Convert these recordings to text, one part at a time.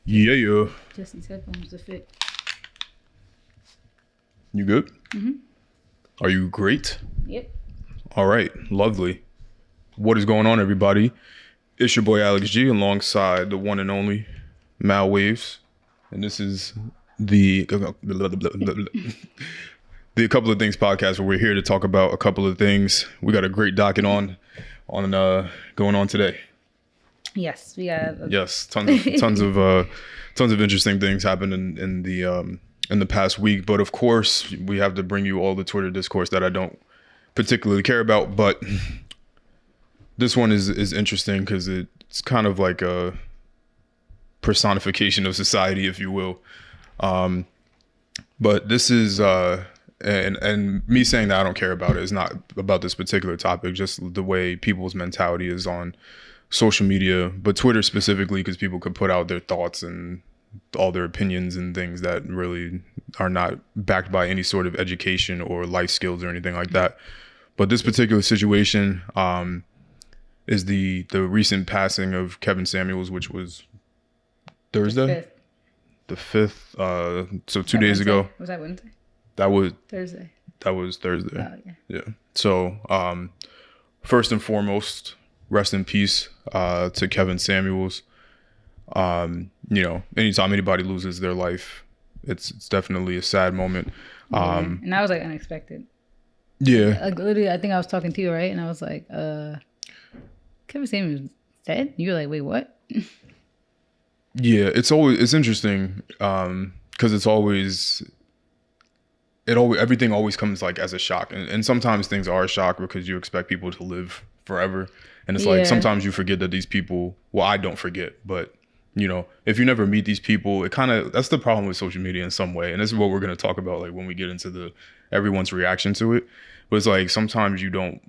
Yeah. Just these headphones to fit. You good? Mm-hmm. Are you great? Yep. All right. Lovely. What is going on, everybody? It's your boy Alex G alongside the one and only Mal Waves. And this is the Couple of Things podcast where we're here to talk about a couple of things. We got a great docket on going on today. Yes, we got. Yes, tons of interesting things happened in the past week. But of course, we have to bring you all the Twitter discourse that I don't particularly care about. But this one is interesting because it's kind of like a personification of society, if you will. But this is and me saying that I don't care about it is not about this particular topic. Just the way people's mentality is on social media, but Twitter specifically, because people could put out their thoughts and all their opinions and things that really are not backed by any sort of education or life skills or anything like that. But this particular situation is the recent passing of Kevin Samuels, which was Thursday, the 5th. So 2 days ago. Was that Wednesday? That was Thursday. That was Thursday. Oh, yeah. So first and foremost, rest in peace to Kevin Samuels. Anytime anybody loses their life, it's definitely a sad moment. And that was like unexpected. Yeah. Like literally, I think I was talking to you, right? And I was like, Kevin Samuels dead? You were like, wait, what? Yeah, it's interesting because everything always comes like as a shock, and sometimes things are a shock because you expect people to live forever, and it's like sometimes you forget that these people, well, I don't forget, but if you never meet these people, that's the problem with social media in some way, and this is what we're going to talk about like when we get into everyone's reaction to it. But it's like sometimes you don't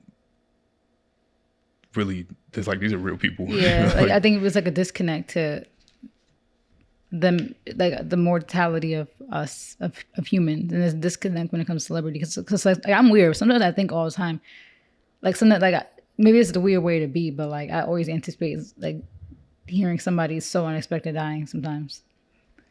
really, it's like these are real people. Yeah. Like I think it was like a disconnect to them, like the mortality of us, of humans, and there's a disconnect when it comes to celebrity, because like I'm weird sometimes. I think all the time, like sometimes, like maybe it's the weird way to be, but like I always anticipate like hearing somebody so unexpected dying sometimes.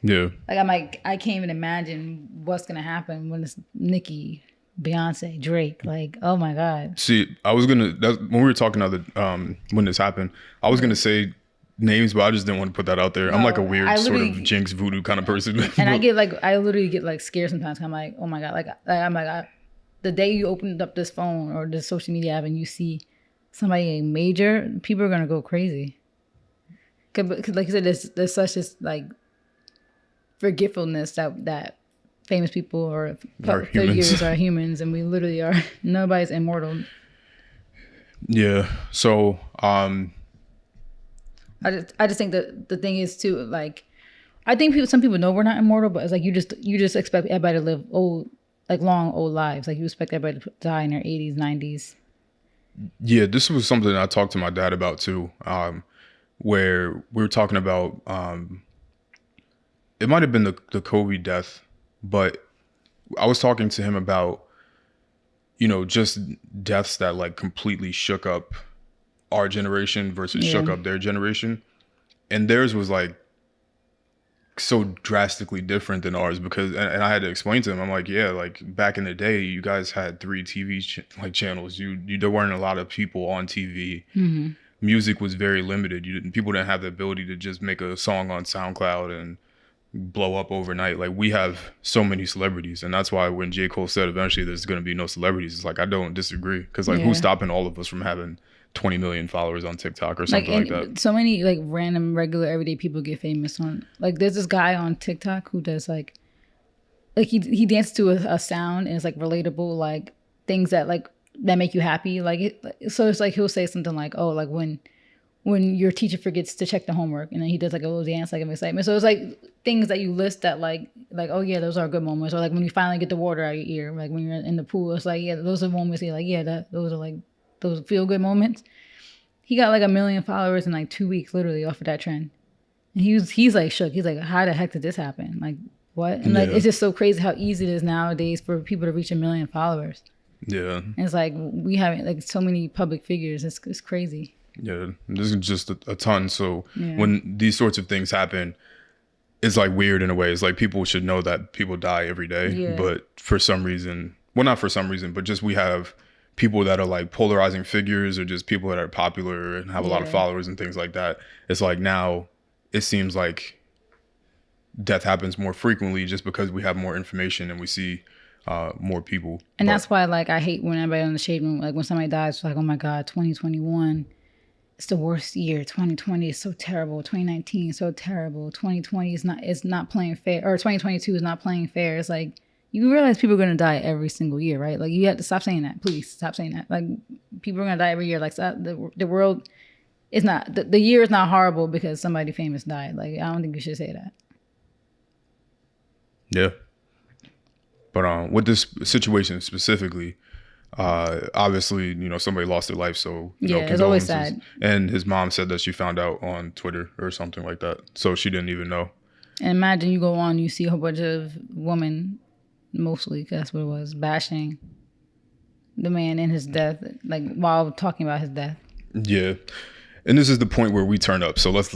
Yeah, like I can't even imagine what's gonna happen when it's Nicki, Beyonce, Drake. Like, oh my god. See, when we were talking when this happened, I was gonna say names, but I just didn't want to put that out there. I'm like a weird sort of jinx voodoo kind of person. And I literally get like scared sometimes. I'm like, oh my god, the day you open up this phone or this social media app and you see somebody major, people are gonna go crazy. Cause like you said, there's such this like forgetfulness that famous people or figures are humans, and we literally are. Nobody's immortal. Yeah. So I just think that the thing is too, like, I think some people know we're not immortal, but it's like you just expect everybody to live long old lives. Like you expect everybody to die in their 80s, 90s. Yeah, this was something I talked to my dad about too, where we were talking about. It might have been the Kobe death, but I was talking to him about, just deaths that like completely shook up our generation versus shook up their generation, and theirs was like so drastically different than ours because, and I had to explain to him, I'm like, yeah, like back in the day, you guys had 3 TV channels. There weren't a lot of people on TV. Mm-hmm. Music was very limited. People didn't have the ability to just make a song on SoundCloud and blow up overnight. Like we have so many celebrities, and that's why when J. Cole said eventually there's going to be no celebrities, it's like I don't disagree, because like who's stopping all of us from having 20 million followers on TikTok or something like that? So many like random, regular, everyday people get famous on, like there's this guy on TikTok who does like he dances to a sound, and it's like relatable, like things that make you happy. So it's like he'll say something like, oh, like when your teacher forgets to check the homework, and then he does like a little dance, like of excitement. So it's like things that you list that like, oh yeah, those are good moments. Or like when you finally get the water out of your ear, like when you're in the pool, it's like, yeah, those are moments you're like, yeah, those are like those feel good moments. He got like 1 million followers in like 2 weeks, literally off of that trend. And he's like shook. He's like, how the heck did this happen? Like what? And like it's just so crazy how easy it is nowadays for people to reach 1 million followers. Yeah. And it's like we have like so many public figures. It's crazy. Yeah, this is just a ton. So when these sorts of things happen, it's like weird in a way. It's like people should know that people die every day, Yeah. but for some reason, well, not for some reason, but just we have people that are like polarizing figures or just people that are popular and have a lot of Yeah. followers and things like that. It's like now it seems like death happens more frequently just because we have more information and we see more people. And that's why, like, I hate when everybody on the shade room, like when somebody dies, it's like, oh my God, 2021, it's the worst year. 2020 is so terrible. 2019 is so terrible. 2020 is not playing fair, or 2022 is not playing fair. It's like, you realize people are going to die every single year, right? Like, you have to stop saying that. Please stop saying that. Like, people are going to die every year. Like, stop, the world is not, the year is not horrible because somebody famous died. Like, I don't think you should say that. Yeah. But with this situation specifically, obviously, you know, somebody lost their life, so you know, it's always condolences. sad. And his mom said that she found out on Twitter or something like that, so she didn't even know. And imagine you go on, you see a whole bunch of women, mostly, because that's what it was, bashing the man in his death, like while talking about his death. Yeah. And this is the point where we turn up. So let's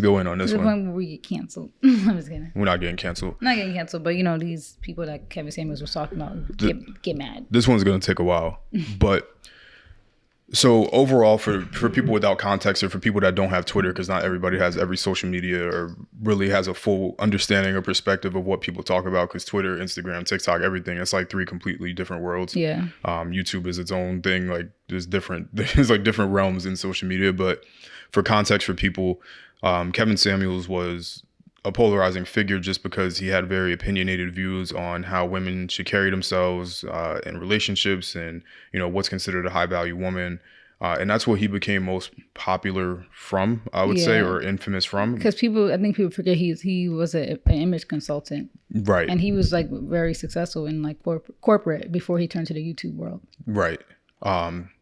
go in on this The one. point where we get canceled. I'm just kidding. We're not getting canceled. Not getting canceled, but you know, these people that Kevin Samuels was talking about get mad. This one's going to take a while. But so overall, for people without context or for people that don't have Twitter, because not everybody has every social media or really has a full understanding or perspective of what people talk about, because Twitter, Instagram, TikTok, everything, it's like three completely different worlds. Yeah. YouTube is its own thing. Like there's like different realms in social media. But for context for people, Kevin Samuels was a polarizing figure just because he had very opinionated views on how women should carry themselves in relationships and, you know, what's considered a high value woman. And that's what he became most popular from, I would say, or infamous from. Because I think people forget he was an image consultant. Right. And he was like very successful in like corporate before he turned to the YouTube world. Right.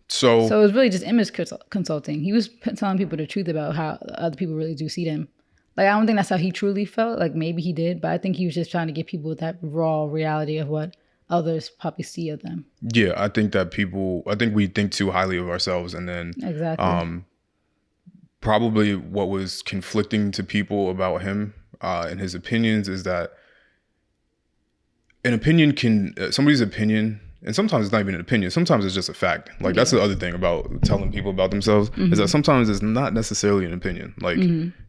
So it was really just image consulting. He was telling people the truth about how other people really do see them. Like, I don't think that's how he truly felt. Like, maybe he did, but I think he was just trying to give people that raw reality of what others probably see of them. Yeah, I think we think too highly of ourselves. And then exactly. Probably what was conflicting to people about him and his opinions is that somebody's opinion, and sometimes it's not even an opinion, sometimes it's just a fact. Like, that's the other thing about telling people about themselves, is that sometimes it's not necessarily an opinion. Like,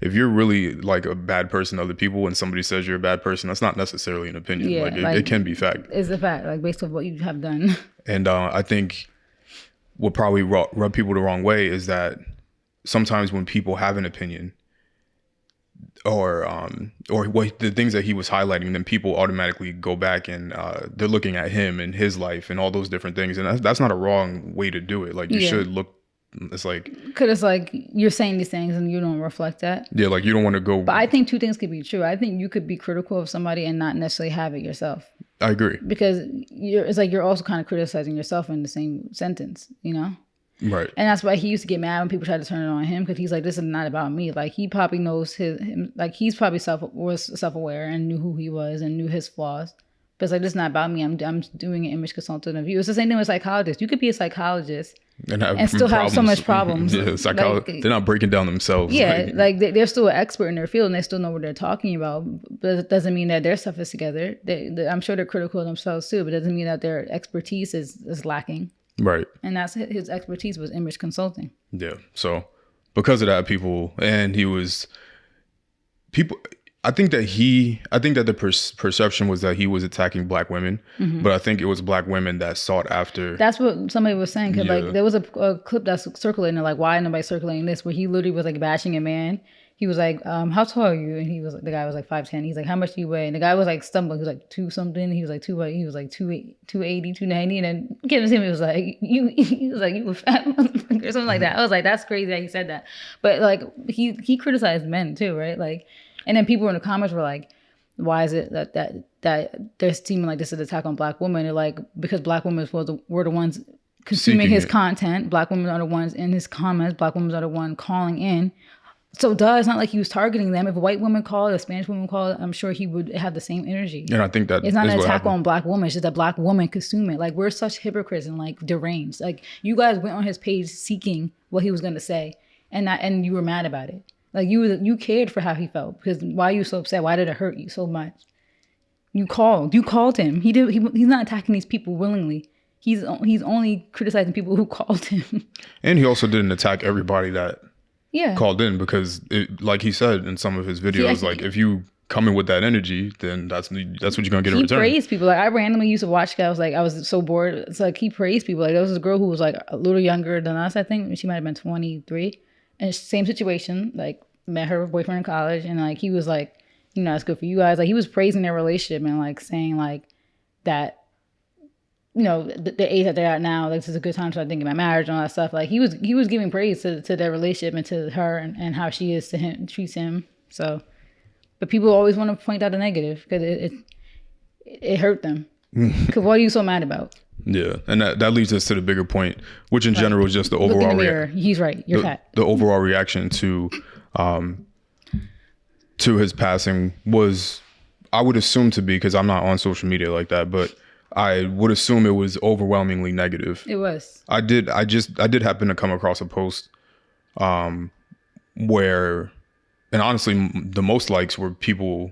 if you're really like a bad person to other people and somebody says you're a bad person, that's not necessarily an opinion. Yeah, like it can be fact. It's a fact, like based on what you have done. And I think what probably rub people the wrong way is that sometimes when people have an opinion, or what the things that he was highlighting, then people automatically go back and they're looking at him and his life and all those different things, and that's not a wrong way to do it. Like, you should look. It's like, because it's like you're saying these things and you don't reflect that. Yeah, like you don't want to go. But I think two things could be true. I think you could be critical of somebody and not necessarily have it yourself. I agree, because it's like you're also kind of criticizing yourself in the same sentence, you know. Right. And that's why he used to get mad when people tried to turn it on him, because he's like, this is not about me. Like, he probably knows him, like, he's probably self-aware and knew who he was and knew his flaws. But it's like, this is not about me. I'm doing an image consultant of you. It's the same thing with psychologists. You could be a psychologist and still have so much problems. Yeah, they're not breaking down themselves. Yeah, like they're still an expert in their field and they still know what they're talking about. But it doesn't mean that their stuff is together. I'm sure they're critical of themselves too, but it doesn't mean that their expertise is lacking. Right. And that's his expertise was image consulting. Yeah. So because of that, I think that the perception was that he was attacking black women, but I think it was black women that sought after. That's what somebody was saying. Cause like there was a clip that's circulating, like, why nobody circulating this, where he literally was like bashing a man. He was like, how tall are you? And the guy was like 5'10". He's like, how much do you weigh? And the guy was like stumbling. He was like 2 something. He was like 280, 290. And then Kevin Samuels was like, you a fat motherfucker or something like that. I was like, that's crazy that he said that. But like he criticized men too, right? Like, and then people in the comments were like, why is it that they're seeming like this is an attack on black women? They're like, because black women were the ones consuming his content. Black women are the ones in his comments. Black women are the one calling in. So it's not like he was targeting them. If a white woman called, a Spanish woman called, I'm sure he would have the same energy. And I think that it's not an attack on black women. It's just that black women consume it. Like, we're such hypocrites and like deranged. Like, you guys went on his page seeking what he was going to say, and you were mad about it. Like you cared for how he felt, because why are you so upset? Why did it hurt you so much? You called him. He's not attacking these people willingly. He's only criticizing people who called him. And he also didn't attack everybody that Yeah. called in, because like he said in some of his videos, like if you come in with that energy, then that's what you're gonna get in return. He praised people. Like I randomly used to watch. I was so bored. It's like he praised people. Like there was this girl who was like a little younger than us. I think she might have been 23, and same situation. Like met her boyfriend in college, and like he was like, it's good for you guys. Like he was praising their relationship and like saying like that. The age that they're at now, like this is a good time to start thinking about marriage and all that stuff. Like he was giving praise to their relationship and to her and how she is to him, treats him. So, but people always want to point out the negative because it hurt them. Because what are you so mad about? Yeah, and that leads us to the bigger point, which in general is just the overall. Look in the mirror. He's right. You're fat. The overall reaction to his passing was, I would assume to be, because I'm not on social media like that, but I would assume it was overwhelmingly negative. It was. I did happen to come across a post where, and honestly, the most likes were people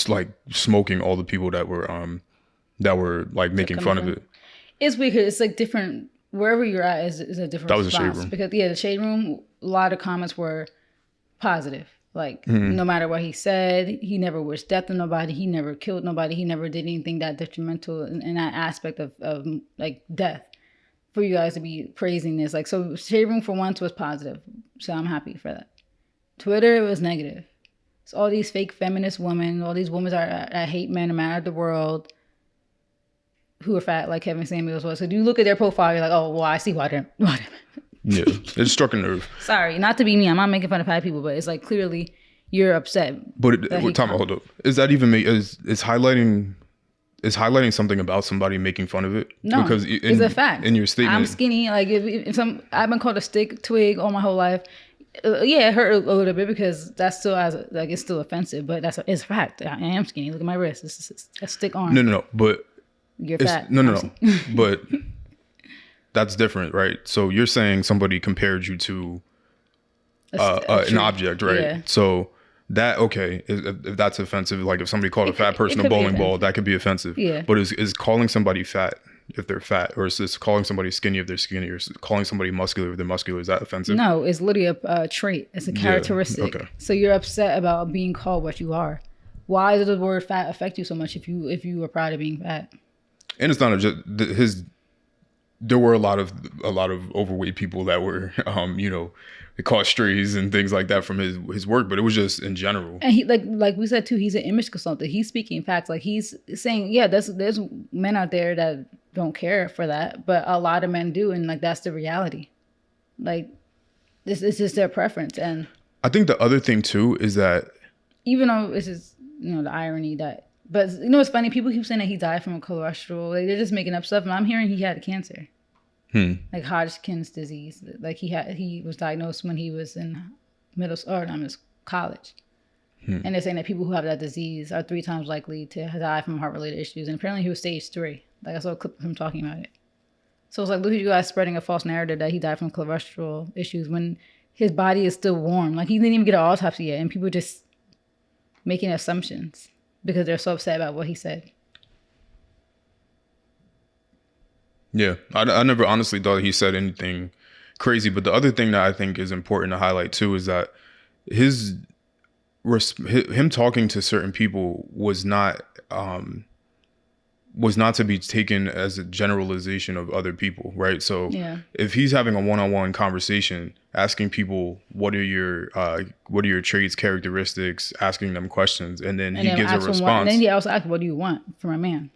like smoking all the people that were like making fun of it. It's weird because it's like different. Wherever you're at is a different That was response. the shade room. Because the shade room, a lot of comments were positive. Like no matter what he said, he never wished death on nobody. He never killed nobody. He never did anything that detrimental in that aspect of like death. For you guys to be praising this, like, so shade room for once was positive, so I'm happy for that. Twitter, it was negative. It's all these fake feminist women, all these women that hate men, no matter the world, who are fat, like Kevin Samuels was. So you look at their profile, you're like, oh, well, I see why they're. Yeah, it struck a nerve. Sorry, not to be me. I'm not making fun of fat people, but it's like clearly you're upset. But hold up. Is that even is highlighting something about somebody making fun of it? No, because it's a fact. In your statement, I'm skinny. Like if I've been called a stick twig all my whole life. Yeah, it hurt a little bit because that's still it's still offensive, but it's a fact. I am skinny. Look at my wrist. It's a stick arm. No. But you're fat. No. But that's different, right? So you're saying somebody compared you to an object, right? Yeah. So that, okay, if that's offensive, like if somebody called a fat person a bowling ball, that could be offensive. Yeah. But is calling somebody fat if they're fat, or is this calling somebody skinny if they're skinny, or calling somebody muscular if they're muscular, is that offensive? No, it's literally a trait. It's a characteristic. Yeah, okay. So you're upset about being called what you are. Why does the word fat affect you so much if you are proud of being fat? And it's not just there were a lot of overweight people that were, they caught strays and things like that from his work, but it was just in general. And he like we said too, he's an image consultant. He's speaking facts. Like he's saying, yeah, there's men out there that don't care for that, but a lot of men do, and like that's the reality. Like this is just their preference. And I think the other thing too is that even though it's just the irony that. But it's funny. People keep saying that he died from a cholesterol. Like they're just making up stuff. And I'm hearing he had cancer, like Hodgkin's disease. Like he was diagnosed when he was in college. And they're saying that people who have that disease are 3 times likely to die from heart-related issues. And apparently he was stage 3. Like I saw a clip of him talking about it. So it's like, look at you guys spreading a false narrative that he died from cholesterol issues when his body is still warm. Like he didn't even get an autopsy yet, and people just making assumptions because they're so upset about what he said. Yeah, I never honestly thought he said anything crazy. But the other thing that I think is important to highlight too is that him talking to certain people was not to be taken as a generalization of other people, right? So if he's having a one-on-one conversation, asking people what are your traits, characteristics, asking them questions, and then he gives a response. And then he also asks, what do you want from a man?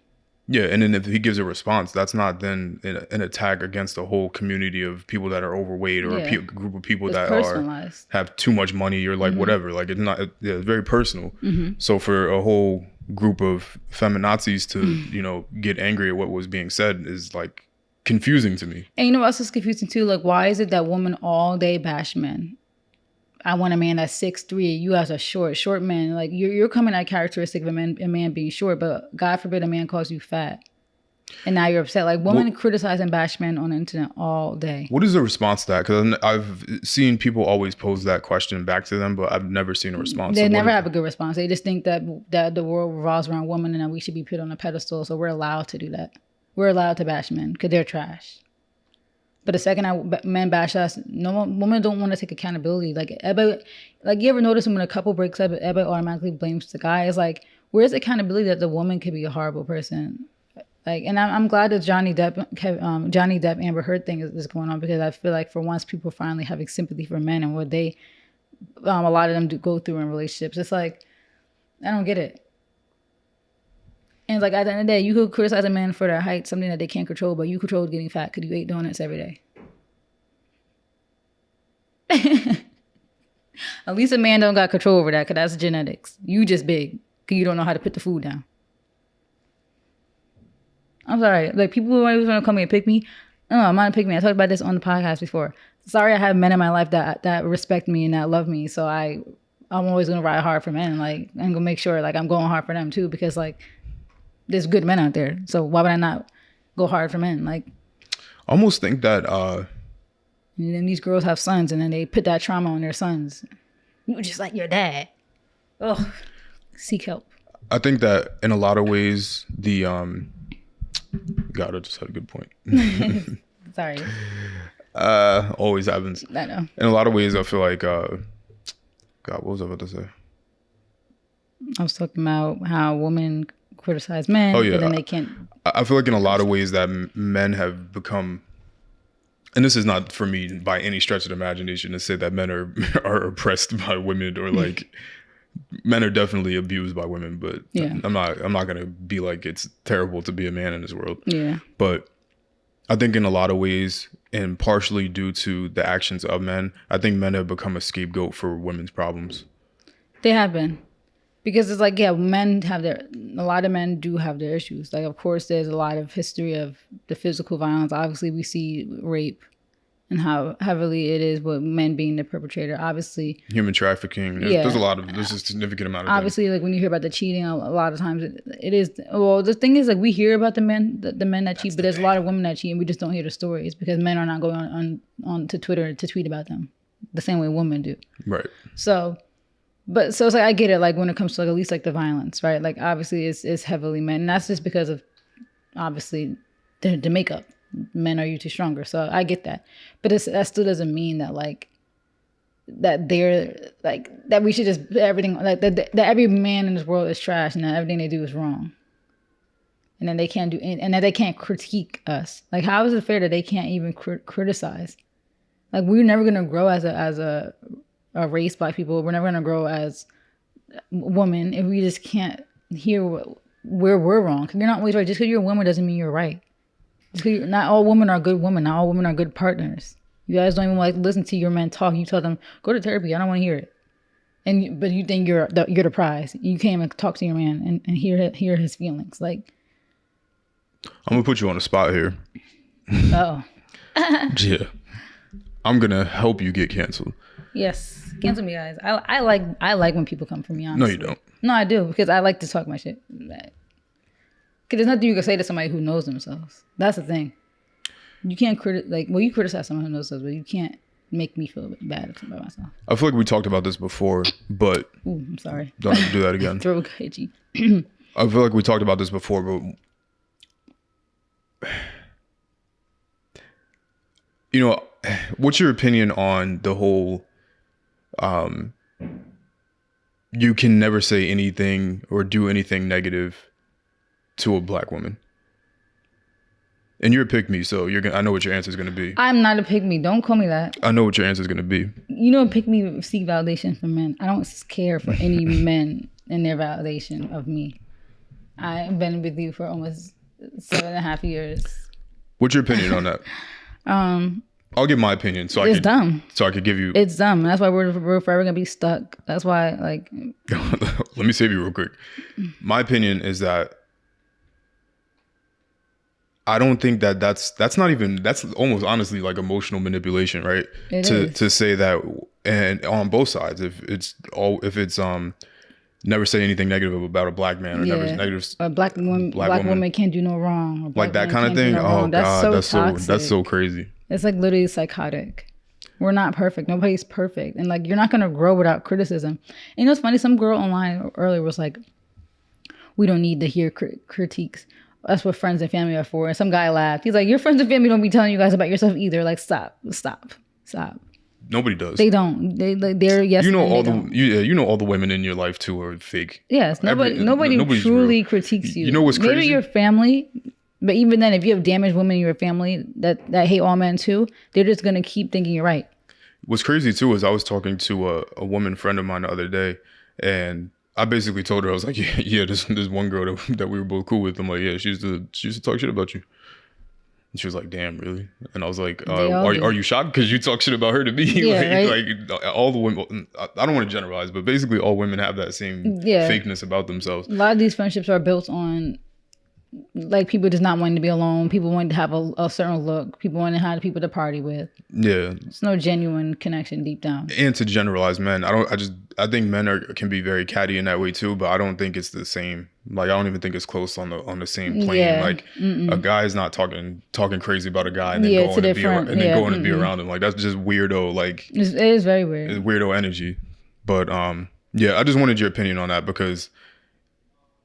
Yeah, and then if he gives a response, that's not then an attack against a whole community of people that are overweight or a group of people that have too much money or like whatever. Like it's not. It's very personal. So for a whole group of feminazis to get angry at what was being said is like confusing to me. And what else is confusing too? Like, why is it that women all day bash men? I want a man that's 6'3". You guys are short men. Like you're coming at characteristic of a man being short, but God forbid a man calls you fat. And now you're upset. Like, women criticize and bash men on the internet all day. What is the response to that? Because I've seen people always pose that question back to them, but I've never seen a response. They never have a good response. They just think that the world revolves around women and that we should be put on a pedestal. So we're allowed to do that. We're allowed to bash men because they're trash. But the second men bash us, women don't want to take accountability. Like, you ever notice when a couple breaks up, everybody automatically blames the guy? It's like, where's the accountability that the woman could be a horrible person? Like, and I'm glad that Johnny Depp Amber Heard thing is going on, because I feel like for once people finally having sympathy for men and what they, a lot of them do go through in relationships. It's like, I don't get it. And it's like, at the end of the day, you could criticize a man for their height, something that they can't control, but you control getting fat because you ate donuts every day. At least a man don't got control over that, because that's genetics. You just big because you don't know how to put the food down. I'm sorry. Like, people who always want to come and pick me. No, I'm not a pick me. I talked about this on the podcast before. Sorry, I have men in my life that respect me and that love me. So I'm always gonna ride hard for men. Like, I'm gonna make sure like I'm going hard for them too, because like there's good men out there. So why would I not go hard for men? Like, I almost think that and then these girls have sons, and then they put that trauma on their sons. You just like your dad. Ugh. Seek help. I think that in a lot of ways God, I just had a good point. Sorry. Always happens. I know. In a lot of ways, I feel like, God, what was I about to say? I was talking about how women criticize men, but then they can't. I feel like in a lot of ways that men have become, and this is not for me by any stretch of the imagination to say that men are oppressed by women, or like men are definitely abused by women, but I'm not gonna be like it's terrible to be a man in this world. Yeah. But I think in a lot of ways, and partially due to the actions of men, I think men have become a scapegoat for women's problems. They have been. Because it's like, men have a lot of men do have their issues. Like, of course, there's a lot of history of the physical violence. Obviously, we see rape and how heavily it is with men being the perpetrator. Obviously, human trafficking. There's a significant amount of obviously things. Like when you hear about the cheating, a lot of times it is. Well, the thing is, like, we hear about the men that cheat, but there's a lot of women that cheat, and we just don't hear the stories because men are not going on to Twitter to tweet about them the same way women do. Right. So it's like, I get it. Like, when it comes to like at least like the violence, right? Like, obviously it's heavily men, and that's just because of obviously the makeup. Men are usually stronger, so I get that. But that still doesn't mean that like that they're like that we should just everything like that every man in this world is trash and that everything they do is wrong. And then they can't do and that they can't critique us. Like, how is it fair that they can't even criticize? Like, we're never gonna grow as a race, Black people. We're never gonna grow as women if we just can't hear where we're wrong. Because you're not always right. Just because you're a woman doesn't mean you're right. Not all women are good women. Not all women are good partners. You guys don't even like listen to your men talk. You tell them, go to therapy. I don't want to hear it. But you think you're the prize. You can't even talk to your man and hear his feelings. Like, I'm gonna put you on the spot here. Oh. Yeah. I'm gonna help you get canceled. Yes, cancel me, guys. I like when people come for me. Honestly. No, you don't. No, I do, because I like to talk my shit. Because there's nothing you can say to somebody who knows themselves. That's the thing. You can't you criticize someone who knows themselves, but you can't make me feel bad about myself. I feel like we talked about this before, but ooh, I'm sorry. Don't do that again. Throat itchy. I feel like we talked about this before, but what's your opinion on the whole? You can never say anything or do anything negative to a Black woman. And you're a pick-me, so I know what your answer is going to be. I'm not a pick-me. Don't call me that. I know what your answer is going to be. Pick-me seek validation from men. I don't care for any men in their validation of me. I've been with you for almost 7.5 years. What's your opinion on that? I'll give my opinion. It's dumb. So I could give you. It's dumb. That's why we're forever gonna be stuck. That's why, like. Let me save you real quick. My opinion is that I don't think that's almost honestly like emotional manipulation, right? To say that, and on both sides, if it's never say anything negative about a black man or never negative a black woman can't do no wrong. Like that kind of thing. Oh God, that's so crazy. It's like literally psychotic. We're not perfect. Nobody's perfect. And like, you're not going to grow without criticism. And you know, it's funny. Some girl online earlier was like, we don't need to hear critiques. That's what friends and family are for. And some guy laughed. He's like, your friends and family don't be telling you guys about yourself either. Like, stop. Nobody does. They don't. They're yes. You know all the women in your life too are fake. Yes. Nobody truly critiques you. You know what's crazy? Maybe your family. But even then, if you have damaged women in your family that hate all men too, they're just going to keep thinking you're right. What's crazy too is I was talking to a woman friend of mine the other day, and I basically told her, I was like, yeah, this one girl that we were both cool with. I'm like, yeah, she used to talk shit about you. And she was like, damn, really? And I was like, are you shocked? Because you talk shit about her to me. Yeah, like all the women, I don't want to generalize, but basically all women have that same fakeness about themselves. A lot of these friendships are built on like people just not wanting to be alone. People wanting to have a certain look. People wanting to have people to party with. Yeah. It's no genuine connection deep down. And to generalize men, I think men can be very catty in that way too, but I don't think it's the same. Like, I don't even think it's close on the same plane. Yeah. Like, a guy is not talking crazy about a guy and then going to be around him. Like, that's just weirdo. Like, it is very weird. It's weirdo energy. But yeah, I just wanted your opinion on that because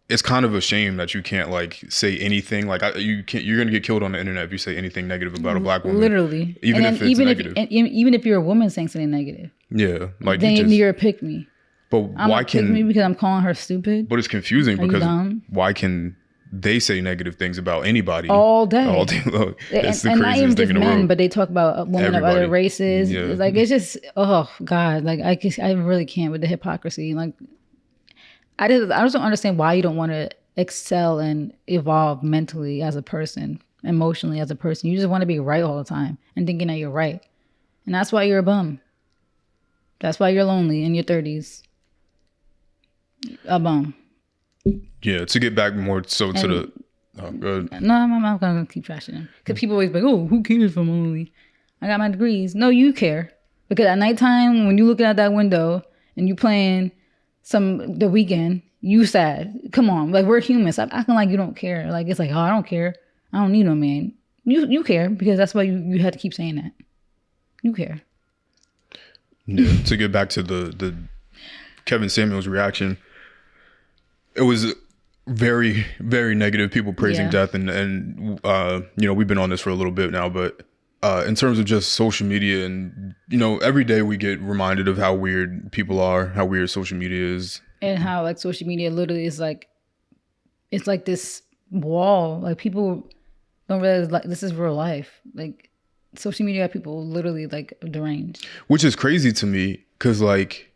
it's kind of a shame that you can't like say anything. Like, you're gonna get killed on the internet if you say anything negative about a black woman. Literally, even if it's negative. Even if you're a woman saying something negative. Yeah, like then you're a pick me. But why can me because I'm calling her stupid? But it's confusing because why can they say negative things about anybody all day? Long. It's the craziest not even just thing in the world. But they talk about women of other races. Yeah. Like, it's just, oh God, like I really can't with the hypocrisy. Like, I just don't understand why you don't want to excel and evolve mentally as a person, emotionally as a person. You just want to be right all the time and thinking that you're right. And that's why you're a bum. That's why you're lonely in your 30s. A bum. Yeah, to get back more so to the... Oh, good. No, I'm not going to keep trashing him. Because people always be like, oh, who cares if I'm lonely? I got my degrees. No, you care. Because at nighttime, when you're looking out that window and you playing The Weeknd, you sad. Come on, like, we're humans. Stop acting like you don't care. Like, it's like, oh, I don't care. I don't need no man. You care because that's why you had to keep saying that. You care. Yeah, to get back to the Kevin Samuels reaction, it was very, very negative. People praising death, and you know, we've been on this for a little bit now, but in terms of just social media, and you know, every day we get reminded of how weird people are, how weird social media is. And how like social media literally is like, it's like this wall. Like, people don't realize like this is real life. Like, social media people literally like deranged. Which is crazy to me because like,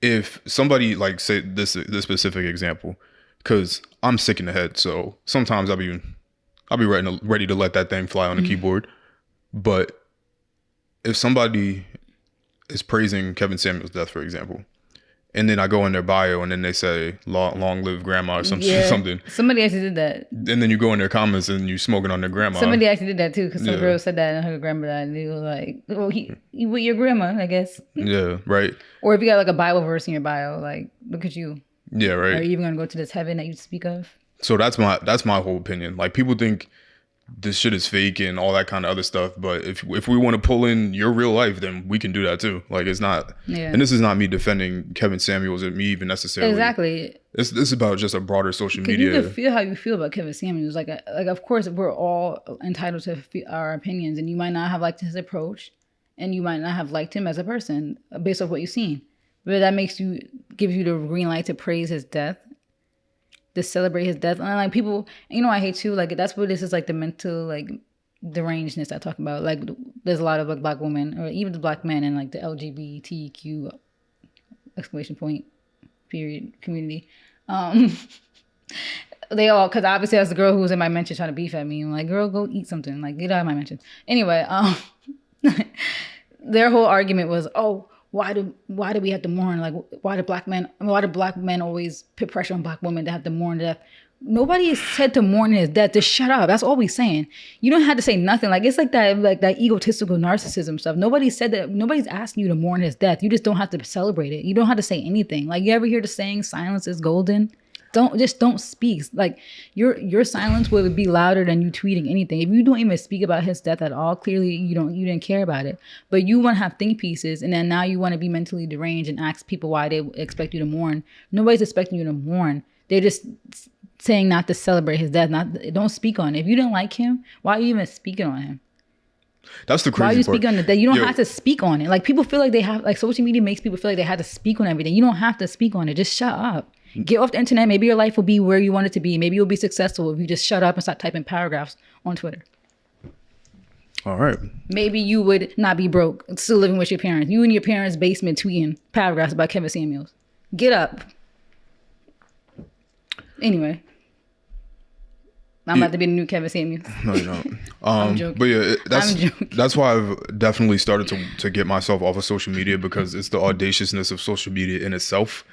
if somebody like say this specific example, because I'm sick in the head, so sometimes I'll be ready to let that thing fly on the keyboard. But if somebody is praising Kevin Samuels' death, for example, and then I go in their bio and then they say long live grandma or something. Somebody actually did that. And then you go in their comments and you smoking on their grandma. Somebody actually did that too, because some girl said that and her grandma died, and they were like, well, he with your grandma, I guess. Yeah, right. Or if you got like a Bible verse in your bio, like, look at you. Yeah, right. Are you even gonna go to this heaven that you speak of? So that's my whole opinion. Like, people think this shit is fake and all that kind of other stuff, but if we want to pull in your real life, then we can do that too. Like, it's not, and this is not me defending Kevin Samuels or me even necessarily. Exactly. This is about just a broader social media. You can feel how you feel about Kevin Samuels. Like of course we're all entitled to our opinions, and you might not have liked his approach, and you might not have liked him as a person based off what you've seen, but that gives you the green light to praise his death, to celebrate his death. And like, people, you know, I hate too, like, that's what this is, like the mental like derangedness I talk about. Like, there's a lot of like black women or even the black men in like the LGBTQ exclamation point period community. They all, because obviously that's the girl who was in my mention trying to beef at me. I'm like, girl, go eat something. Like, get out of my mention. Anyway, their whole argument was, oh, why do we have to mourn? Like, why do black men always put pressure on black women to have to mourn death? nobody is said to mourn his death. Just shut up. That's all we saying. You don't have to say nothing. Like it's like that egotistical narcissism stuff. Nobody said that. Nobody's asking you to mourn his death. You just don't have to celebrate it. You don't have to say anything. Like you ever hear the saying, "Silence is golden." Don't speak. Like your silence would be louder than you tweeting anything. If you don't even speak about his death at all, clearly you didn't care about it. But you want to have think pieces, and then now you want to be mentally deranged and ask people why they expect you to mourn. Nobody's expecting you to mourn. They're just saying not to celebrate his death. Don't speak on it. If you didn't like him, why are you even speaking on him? That's the crazy part. Why are you part. speaking on it? That you don't have to speak on it. Like people feel like they have, like social media makes people feel like they have to speak on everything. You don't have to speak on it. Just shut up. Get off the internet. Maybe your life will be where you want it to be. Maybe you'll be successful if you just shut up and stop typing paragraphs on Twitter. All right. Maybe you would not be broke, still living with your parents. You in your parents' basement tweeting paragraphs about Kevin Samuels. Get up. Anyway. I'm about to be the new Kevin Samuels. No, you don't. I'm joking. But yeah, that's why I've definitely started to get myself off of social media, because it's the audaciousness of social media in itself.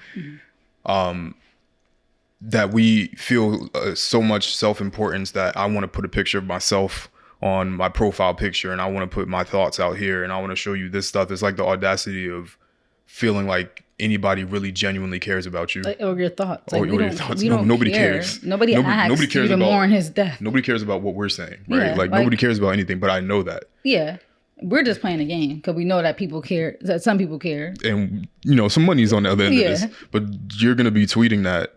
That we feel so much self-importance that I want to put a picture of myself on my profile picture, and I want to put my thoughts out here, and I want to show you this stuff. It's like the audacity of feeling like anybody really genuinely cares about you. Or your thoughts. Like, or your thoughts. Nobody cares. Nobody cares you to mourn his death. Nobody cares about what we're saying, right? Yeah, like nobody cares about anything, but I know that. Yeah. We're just playing a game because we know that people care, that some people care. And, some money's on the other end of this. But you're going to be tweeting that,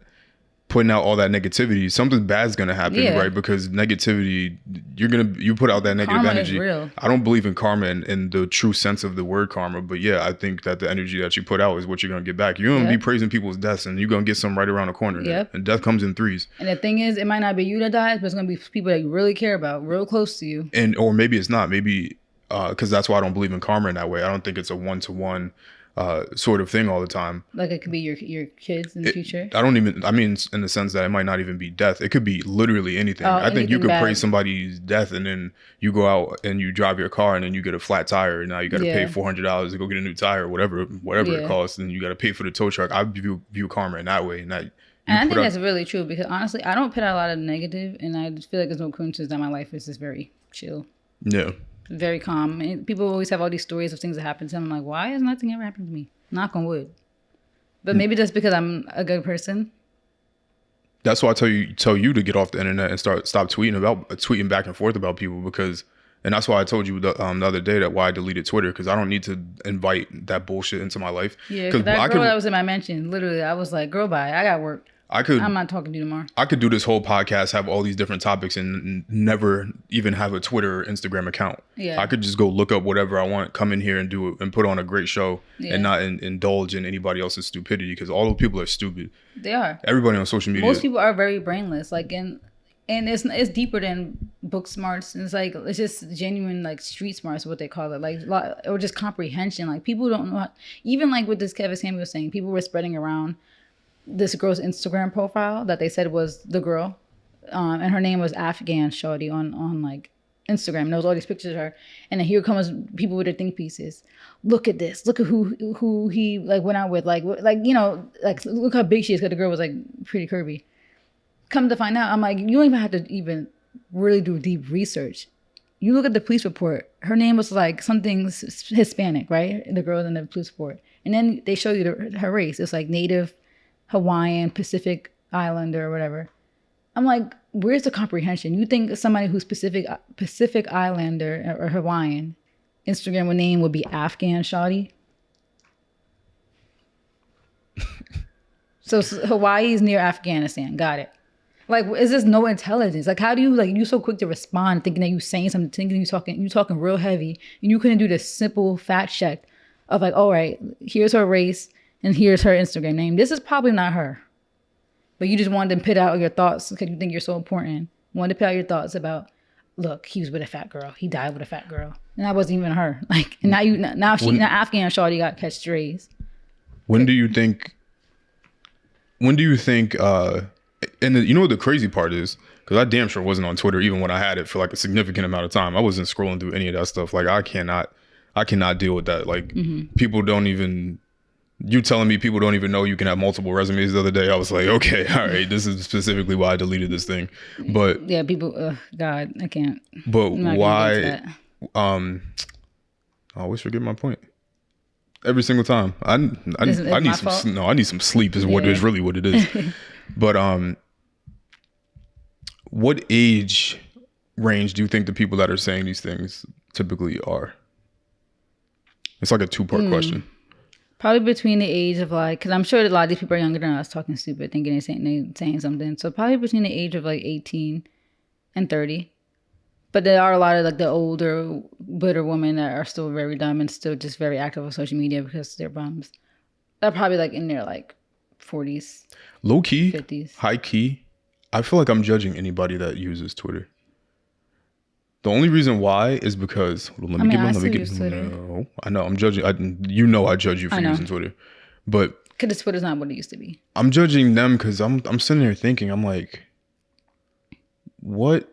putting out all that negativity. Something bad's going to happen, right? Because negativity, you put out that negative karma energy. Is real. I don't believe in karma in the true sense of the word karma. But yeah, I think that the energy that you put out is what you're going to get back. You're going to be praising people's deaths, and you're going to get some right around the corner. Yep. And death comes in threes. And the thing is, it might not be you that dies, but it's going to be people that you really care about, real close to you. Or maybe it's not. Maybe... because that's why I don't believe in karma in that way. I don't think it's a one-to-one sort of thing all the time. Like it could be your kids in the future? I mean, in the sense that it might not even be death. It could be literally anything. I think you could praise somebody's death, and then you go out and you drive your car, and then you get a flat tire, and now you got to pay $400 to go get a new tire, whatever it costs, and you got to pay for the tow truck. I view karma in that way. And I think that's really true, because honestly, I don't put out a lot of negative, and I just feel like there's no coincidence that my life is just very chill. Yeah. Very calm. And people always have all these stories of things that happen to them. I'm like, why has nothing ever happened to me? Knock on wood. But maybe that's because I'm a good person. That's why I tell you to get off the internet and stop tweeting back and forth about people, and that's why I told you the other day that why I deleted Twitter, because I don't need to invite that bullshit into my life. Yeah, because that girl that was in my mention, literally, I was like, girl, bye. I got work. I'm not talking to you tomorrow. I could do this whole podcast, have all these different topics, and never even have a Twitter or Instagram account. Yeah. I could just go look up whatever I want, come in here and do it, and put on a great show, and not indulge in anybody else's stupidity, because all those people are stupid. They are. Everybody on social media. Most people are very brainless. Like, and it's deeper than book smarts. And it's just genuine, like, street smarts, what they call it, like, or just comprehension. Like, people don't know even like with this Kevin Samuels saying, people were spreading around this girl's Instagram profile that they said was the girl, and her name was Afghan Shawty on like Instagram. And there was all these pictures of her, and then here comes people with their think pieces. Look at this. Look at who he like went out with. Like look how big she is, because the girl was like pretty curvy. Come to find out, I'm like, you don't even have to even really do deep research. You look at the police report. Her name was like something Hispanic, right? The girl in the police report, and then they show you her race. It's like Native Hawaiian, Pacific Islander, or whatever. I'm like, where's the comprehension? You think somebody who's Pacific Islander or Hawaiian, Instagram name would be Afghan Shawty? So Hawaii is near Afghanistan. Got it. Like, is this no intelligence? Like, how do you so quick to respond, thinking that you saying something, thinking you talking real heavy, and you couldn't do this simple fact check of like, all right, here's her race, and here's her Instagram name. This is probably not her. But you just wanted to put out your thoughts because you think you're so important. Wanted to put out your thoughts about, look, he was with a fat girl. He died with a fat girl. And that wasn't even her. Like, and now Afghan Shawty got catch strays. When do you think, and you know what the crazy part is? Because I damn sure wasn't on Twitter even when I had it for like a significant amount of time. I wasn't scrolling through any of that stuff. Like, I cannot deal with that. Like, people don't even You telling me people don't even know you can have multiple resumes the other day. I was like, okay, all right, this is specifically why I deleted this thing. But yeah, people, God, I can't. But I'm not gonna why? get into that. I always forget my point. Every single time, I need some. No, I need some sleep. Is what is really what it is. But what age range do you think the people that are saying these things typically are? It's like a two-part question. Probably between the age of like, because I'm sure a lot of these people are younger than us, talking stupid, thinking they're saying something. So probably between the age of like 18 and 30. But there are a lot of like the older, bitter women that are still very dumb and still just very active on social media because they're bums. They're probably like in their like 40s, low key, 50s, high key. I feel like I'm judging anybody that uses Twitter. The only reason why is because let me get no. I know I'm judging. I judge you for using Twitter, but because Twitter's not what it used to be. I'm judging them because I'm sitting there thinking, I'm like, what?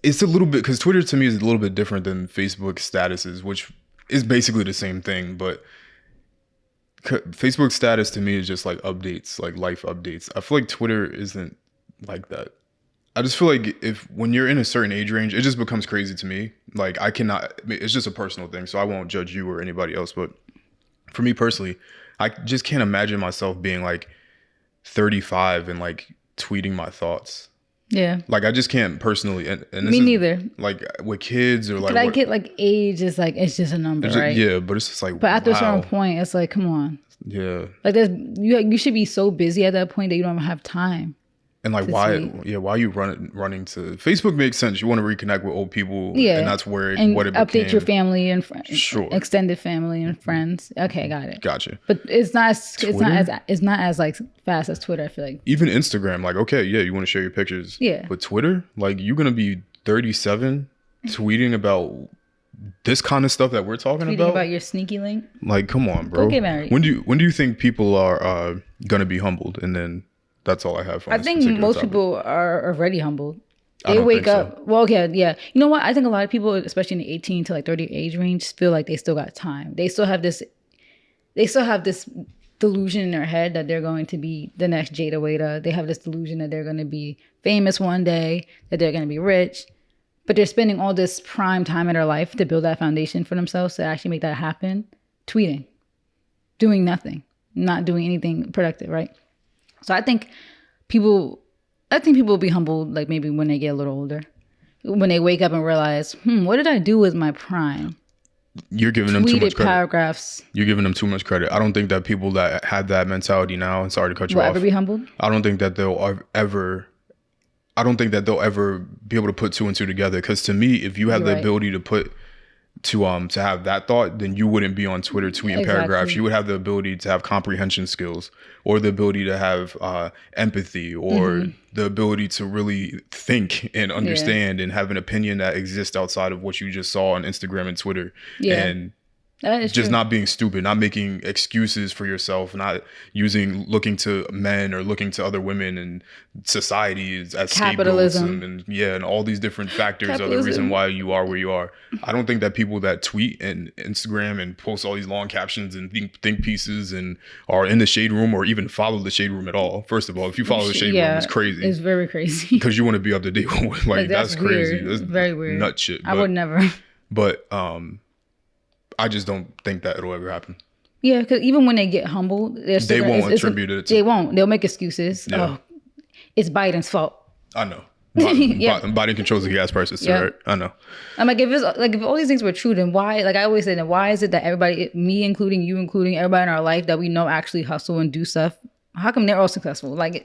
It's a little bit, because Twitter to me is a little bit different than Facebook statuses, which is basically the same thing. But Facebook status to me is just like updates, like life updates. I feel like Twitter isn't like that. I just feel like when you're in a certain age range, it just becomes crazy to me. Like it's just a personal thing. So I won't judge you or anybody else. But for me personally, I just can't imagine myself being like 35 and like tweeting my thoughts. Yeah. Like I just can't personally. And me neither. Like with kids or like. Could I get like age is like, it's just a number, right? Yeah, but it's just like. But after a certain point, it's like, come on. Yeah. Like you should be so busy at that point that you don't have time. And like why are you running to Facebook? Makes sense. You want to reconnect with old people, and that's where it became. Update your family and sure, extended family and friends. Okay, got it. Gotcha. But it's not as like fast as Twitter. I feel like even Instagram. Like okay, yeah, you want to share your pictures. Yeah. But Twitter, like you're gonna be 37 tweeting about this kind of stuff that we're talking about your sneaky link. Like, come on, bro. Go get married. When do you think people are gonna be humbled? And then. That's all I have. I think most people are already humbled. They wake up. So. Well, okay, yeah. You know what? I think a lot of people, especially in the 18 to like 30 age range, feel like they still got time. They still have this delusion in their head that they're going to be the next Jada Waiter. They have this delusion that they're going to be famous one day, that they're going to be rich. But they're spending all this prime time in their life to build that foundation for themselves to actually make that happen. Tweeting, doing nothing, not doing anything productive, right? So I think people will be humbled, like maybe when they get a little older, when they wake up and realize, what did I do with my prime? You're giving them too much credit. Paragraphs. You're giving them too much credit. I don't think that people that have that mentality now, and sorry to cut you off, ever be humbled? I don't think that they'll ever be able to put two and two together. Because to me, if you have the ability to have that thought, then you wouldn't be on Twitter tweeting paragraphs. You would have the ability to have comprehension skills, or the ability to have empathy, or the ability to really think and understand and have an opinion that exists outside of what you just saw on Instagram and Twitter. Yeah. And just not being stupid, not making excuses for yourself, not looking to men or looking to other women and society as scapegoats and all these different factors are the reason why you are where you are. I don't think that people that tweet and Instagram and post all these long captions and think pieces and are in the shade room or even follow the shade room at all. First of all, if you follow the shade room, it's crazy. It's very crazy. Because you want to be up to date with like that's crazy. Weird. That's very weird. Nut shit. I would never. But I just don't think that it'll ever happen. Yeah, because even when they get humbled, they won't attribute it to... They won't. They'll make excuses. Yeah. Oh, it's Biden's fault. I know. Biden controls the gas prices too, right? I know. I'm like, if all these things were true, then why, like I always say, then why is it that everybody, me including you, including everybody in our life that we know actually hustle and do stuff, how come they're all successful? Like,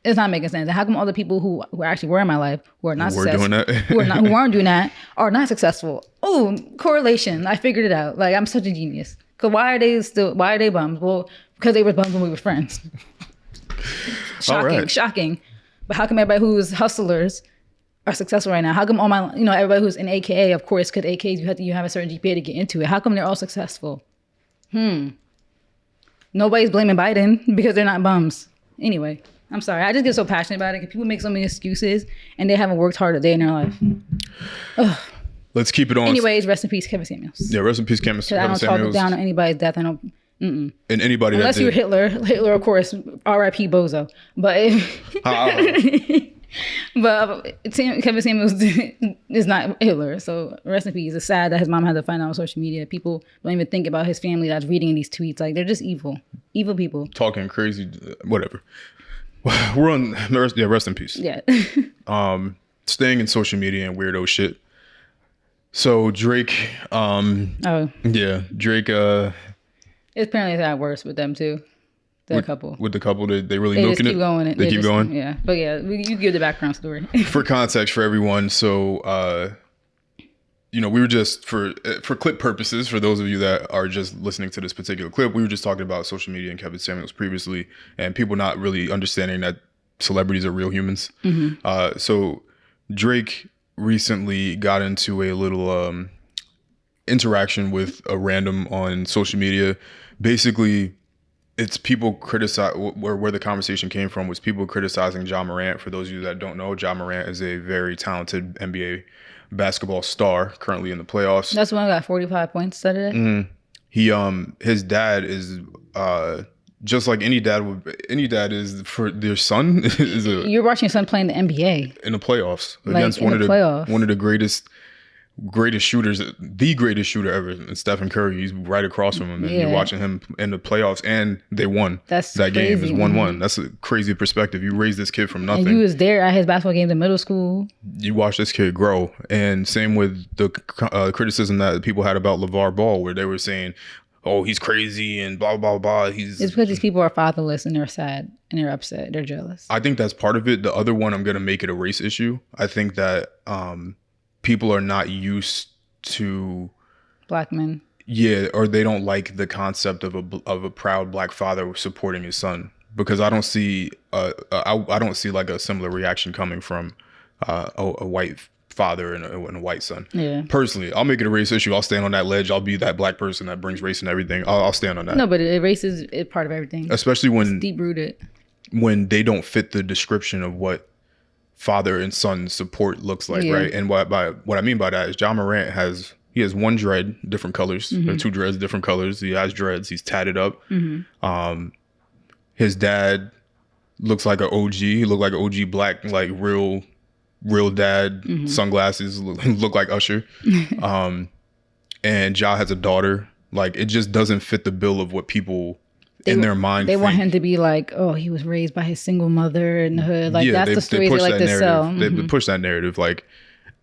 it's not making sense. And how come all the people who actually were in my life, who are not successful, who weren't doing that, are not successful? Oh, correlation. I figured it out. Like, I'm such a genius. Because why are they bums? Well, because they were bums when we were friends. Shocking. But how come everybody who's hustlers are successful right now? How come everybody who's in AKA, of course, because AKAs, you have a certain GPA to get into it. How come they're all successful? Nobody's blaming Biden because they're not bums. Anyway. I'm sorry. I just get so passionate about it because people make so many excuses and they haven't worked hard a day in their life. Ugh. let's keep it on. Anyways, rest in peace, Kevin Samuels. Yeah, rest in peace, Kevin I don't Samuels. talk down on anybody's death. I don't. And anybody unless you're Hitler. Hitler, of course, R.I.P. Bozo. But Kevin Samuels is not Hitler. So rest in peace. It's sad that his mom had to find out on social media. People don't even think about his family that's reading these tweets. Like, they're just evil people talking crazy, whatever. We're on rest in peace. Yeah. Staying in social media and weirdo shit. So Drake, Drake. It's apparently not worse with them too. The couple. With the couple, they really they milking just keep it. Going. They keep going. Yeah, but yeah, you give the background story. For context for everyone, so we were just for clip purposes. For those of you that are just listening to this particular clip, we were just talking about social media and Kevin Samuels previously, and people not really understanding that celebrities are real humans. Mm-hmm. So Drake recently got into a little interaction with a random on social media. Basically, it's people criticize where the conversation came from was people criticizing Ja Morant. For those of you that don't know, Ja Morant is a very talented NBA basketball star currently in the playoffs. That's one who got 45 points Saturday. Mm-hmm. He his dad is just like any dad is for their son. You're watching your son playing the NBA in the playoffs against one of the greatest shooters, the greatest shooter ever, and Stephen Curry. He's right across from him, and you're watching him in the playoffs, and they won. That crazy. Game is 1-1. That's a crazy perspective. You raised this kid from nothing. And you was there at his basketball games in middle school. You watched this kid grow, and same with the criticism that people had about LeVar Ball, where they were saying, "Oh, he's crazy," and blah blah blah. It's because these people are fatherless and they're sad and they're upset. They're jealous. I think that's part of it. The other one, I'm gonna make it a race issue. I think that people are not used to black men. Yeah, or they don't like the concept of a proud black father supporting his son, because I don't see I don't see like a similar reaction coming from a white father and a white son. Yeah. Personally, I'll make it a race issue. I'll stand on that ledge. I'll be that black person that brings race and everything. I'll stand on that. No, but race is part of everything. Especially when it's deep rooted. When they don't fit the description of what father and son support looks like, right? And what I mean by that is Ja Morant has one dread, different colors, or two dreads, different colors. He has dreads. He's tatted up. His dad looks like an OG. He looked like an OG black, like real dad. Sunglasses, look like Usher. And Ja has a daughter. Like, it just doesn't fit the bill of what people in their mind they want him to be like, oh, he was raised by his single mother in the hood. Like, that's the story they like to sell. They push that narrative, like,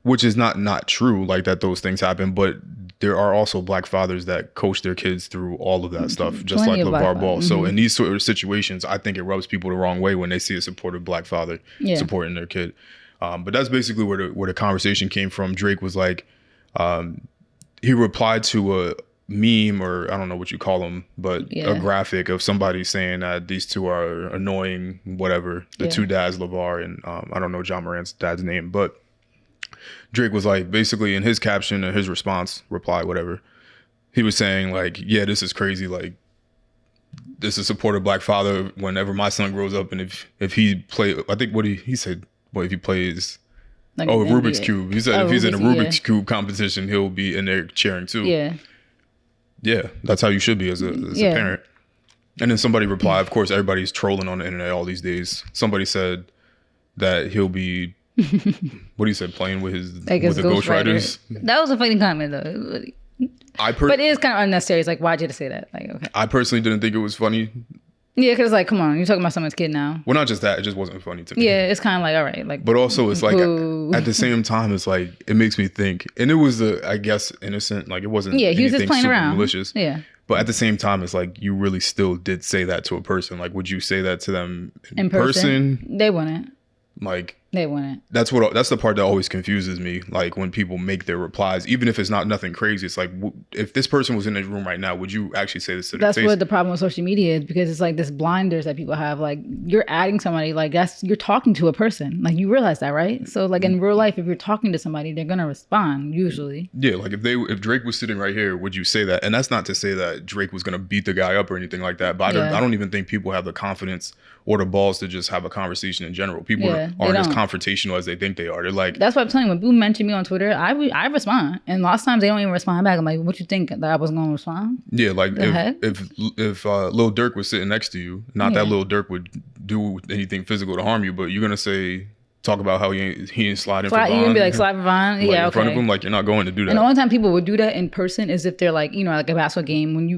which is not true, like that those things happen, but there are also black fathers that coach their kids through all of that stuff, just like LeVar Ball. So in these sort of situations, I think it rubs people the wrong way when they see a supportive black father supporting their kid. But that's basically where the conversation came from. Drake was like, he replied to a meme, or I don't know what you call them, but a graphic of somebody saying that these two are annoying, whatever. The two dads, LeVar and I don't know Ja Morant's dad's name, but Drake was like, basically in his caption and his reply, whatever, he was saying like, yeah, this is crazy. Like, this is supportive black father. Whenever my son grows up, and if he play, I think he said, if he plays. Like Rubik's Cube. He said if he's in a Rubik's Cube competition, he'll be in there cheering too. Yeah, that's how you should be as a parent. And then somebody replied, of course, everybody's trolling on the internet all these days. Somebody said that he'll be, what he said, playing with the ghostwriters. That was a funny comment though. But it is kind of unnecessary. It's like, why'd you say that? Like, okay. I personally didn't think it was funny. Yeah, because like, come on, you're talking about someone's kid now. Well, not just that, it just wasn't funny to me. Yeah, it's kind of like, all right, like. But also, it's like at the same time, it's like it makes me think, and it was I guess innocent, like it wasn't. Yeah, he was just playing around. Malicious. Yeah. But at the same time, it's like you really still did say that to a person. Like, would you say that to them in person? They wouldn't. Like. They wouldn't. That's the part that always confuses me. Like when people make their replies, even if it's nothing crazy, it's like, if this person was in this room right now, would you actually say this to their face? That's what the problem with social media is, because it's like this blinders that people have. Like, you're adding somebody, like you're talking to a person. Like, you realize that, right? So like in real life, if you're talking to somebody, they're gonna respond usually. Yeah, like if Drake was sitting right here, would you say that? And that's not to say that Drake was gonna beat the guy up or anything like that. But I don't even think people have the confidence or the balls to just have a conversance in general. People aren't as confrontational as they think they are. They're like, that's what I'm telling you. When people mention me on Twitter, I respond, and lots of times they don't even respond back. I'm like, what you think that I wasn't going to respond? yeah, like if Lil Durk was sitting next to you, not that Lil Durk would do anything physical to harm you, but you're gonna talk about how he ain't sliding for Vaughn. You're gonna be like slide for Vaughn, like, in front of him, like you're not going to do that. And the only time people would do that in person is if they're like, like a basketball game when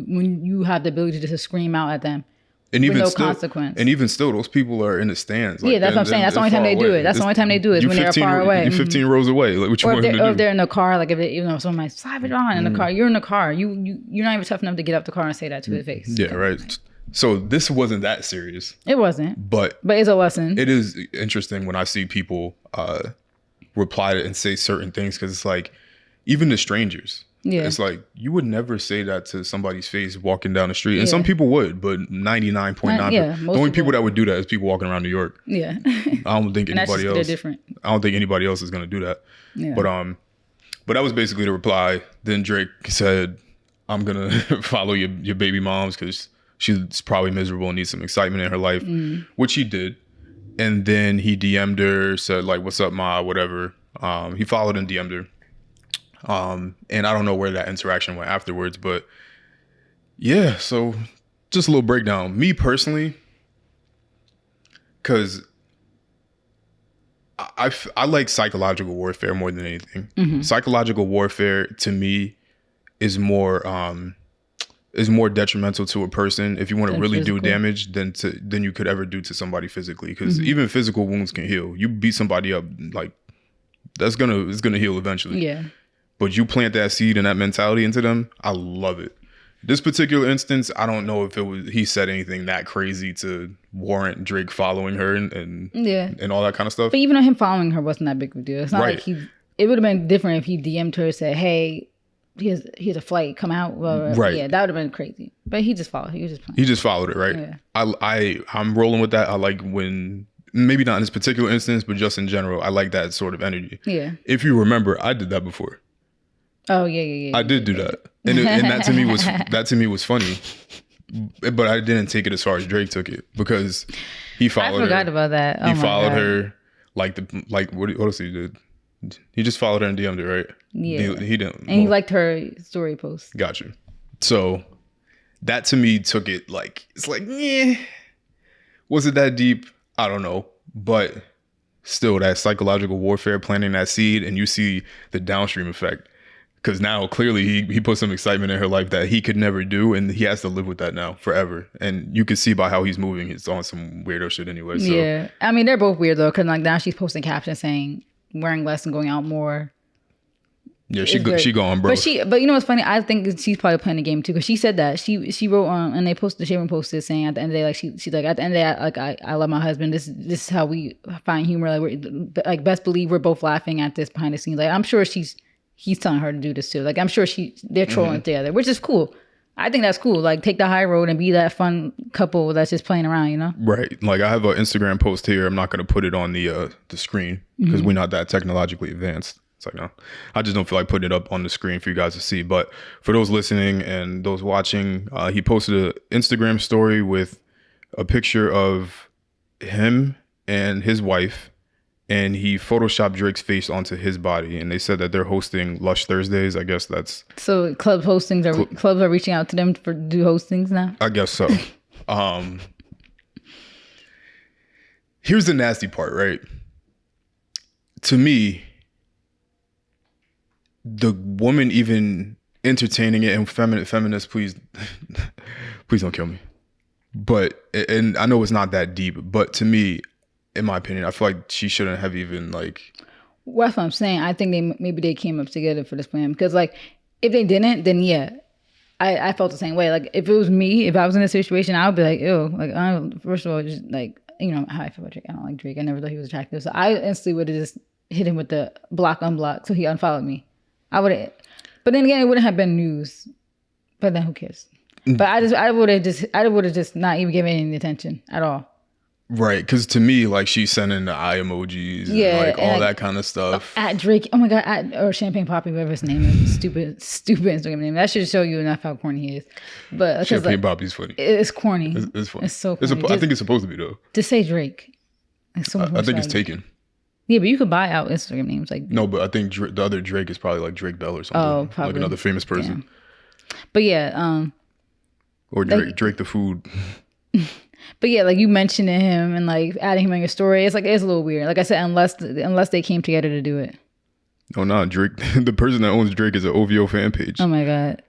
you have the ability to just scream out at them. And with even no still, consequence. And even still, those people are in the stands. Like, that's what I'm saying. That's the only time they do it. That's the only time they do it is when they're far away. You're 15 rows away. Like, what you want them to do? Or if they're in the car, like if someone might slide it on in the car, you're in the car. You're not even tough enough to get up the car and say that to his face. Yeah, right. So this wasn't that serious. It wasn't. But it's a lesson. It is interesting when I see people reply to and say certain things, because it's like, even to strangers. Yeah. It's like, you would never say that to somebody's face walking down the street. And some people would, but 99.9%. The only people that would do that is people walking around New York. Yeah. I don't think anybody else. They're different. I don't think anybody else is going to do that. Yeah. But that was basically the reply. Then Drake said, I'm going to follow your baby moms because she's probably miserable and needs some excitement in her life, which he did. And then he DM'd her, said like, what's up, ma, whatever. He followed and DM'd her. And I don't know where that interaction went afterwards, but yeah, so just a little breakdown. Me personally, because I like psychological warfare more than anything. Mm-hmm. Psychological warfare to me is more detrimental to a person if you want to really do damage than you could ever do to somebody physically. Because even physical wounds can heal. You beat somebody up, like it's gonna heal eventually. Yeah. But you plant that seed and that mentality into them, I love it. This particular instance, I don't know if he said anything that crazy to warrant Drake following her and all that kind of stuff. But even though him following her wasn't that big of a deal. It's not like it would have been different if he DM'd her and said, hey, here's a flight, come out. Well, right. Yeah, that would have been crazy. But he just followed. He was just playing. He just followed it, right? Yeah. I'm rolling with that. I like when, maybe not in this particular instance, but just in general, I like that sort of energy. Yeah. If you remember, I did that before. Oh yeah. I did do that, and that to me was funny, but I didn't take it as far as Drake took it, because he followed her. I forgot about that. He followed her like what else he did? He just followed her and DM'd her, right? Yeah. He didn't, and he liked her story post. Got you. So that to me took it like, it's like, was it that deep? I don't know, but still, that psychological warfare, planting that seed, and you see the downstream effect. Because now clearly he put some excitement in her life that he could never do, and he has to live with that now forever. And you can see by how he's moving, it's on some weirdo shit anyway. So. Yeah, I mean they're both weird though, because like now she's posting captions saying wearing less and going out more. Yeah, she gone, bro. But you know what's funny? I think she's probably playing the game too, because she said that she wrote and they posted, the Sharon posted saying at the end of the day, like she's like, at the end of the day, like I love my husband. This is how we find humor. Like we're like, best believe we're both laughing at this behind the scenes. Like I'm sure he's telling her to do this too. Like I'm sure they're trolling together, which is cool. I think that's cool. Like take the high road and be that fun couple that's just playing around, you know? Right. Like I have an Instagram post here. I'm not going to put it on the screen because we're not that technologically advanced. It's like, no, I just don't feel like putting it up on the screen for you guys to see. But for those listening and those watching, he posted an Instagram story with a picture of him and his wife. And he photoshopped Drake's face onto his body, and they said that they're hosting Lush Thursdays. I guess that's so. Clubs are reaching out to them to do hostings now. I guess so. Here's the nasty part, right? To me, the woman even entertaining it, and feminists, please don't kill me. But and I know it's not that deep, but to me, in my opinion, I feel like she shouldn't have even like. Well, that's what I'm saying. I think maybe they came up together for this plan, because like if they didn't, then yeah, I felt the same way. Like if it was me, if I was in a situation, I would be like, ew. Like first of all, just like, you know how I feel about Drake. I don't like Drake. I never thought he was attractive, so I instantly would have just hit him with the block unblock, so he unfollowed me. I would have, but then again, it wouldn't have been news. But then who cares? But I would have just not even given any attention at all. Right, because to me, like, she's sending the eye emojis and like all that kind of stuff. At Drake, oh my God, or Champagne Poppy, whatever his name is, stupid Instagram name. That should show you enough how corny he is. But Champagne Poppy's funny. It's corny. It's funny. It's so corny. I think it's supposed to be though. To say Drake, it's so much I think it's taken. Yeah, but you could buy out Instagram names like. No, but I think the other Drake is probably like Drake Bell or something. Oh, probably like another famous person. Damn. But yeah, or Drake the food. But yeah, like you mentioning him and like adding him on your story, it's a little weird. Like I said, unless they came together to do it. Oh no, Drake. The person that owns Drake is an OVO fan page. Oh my god,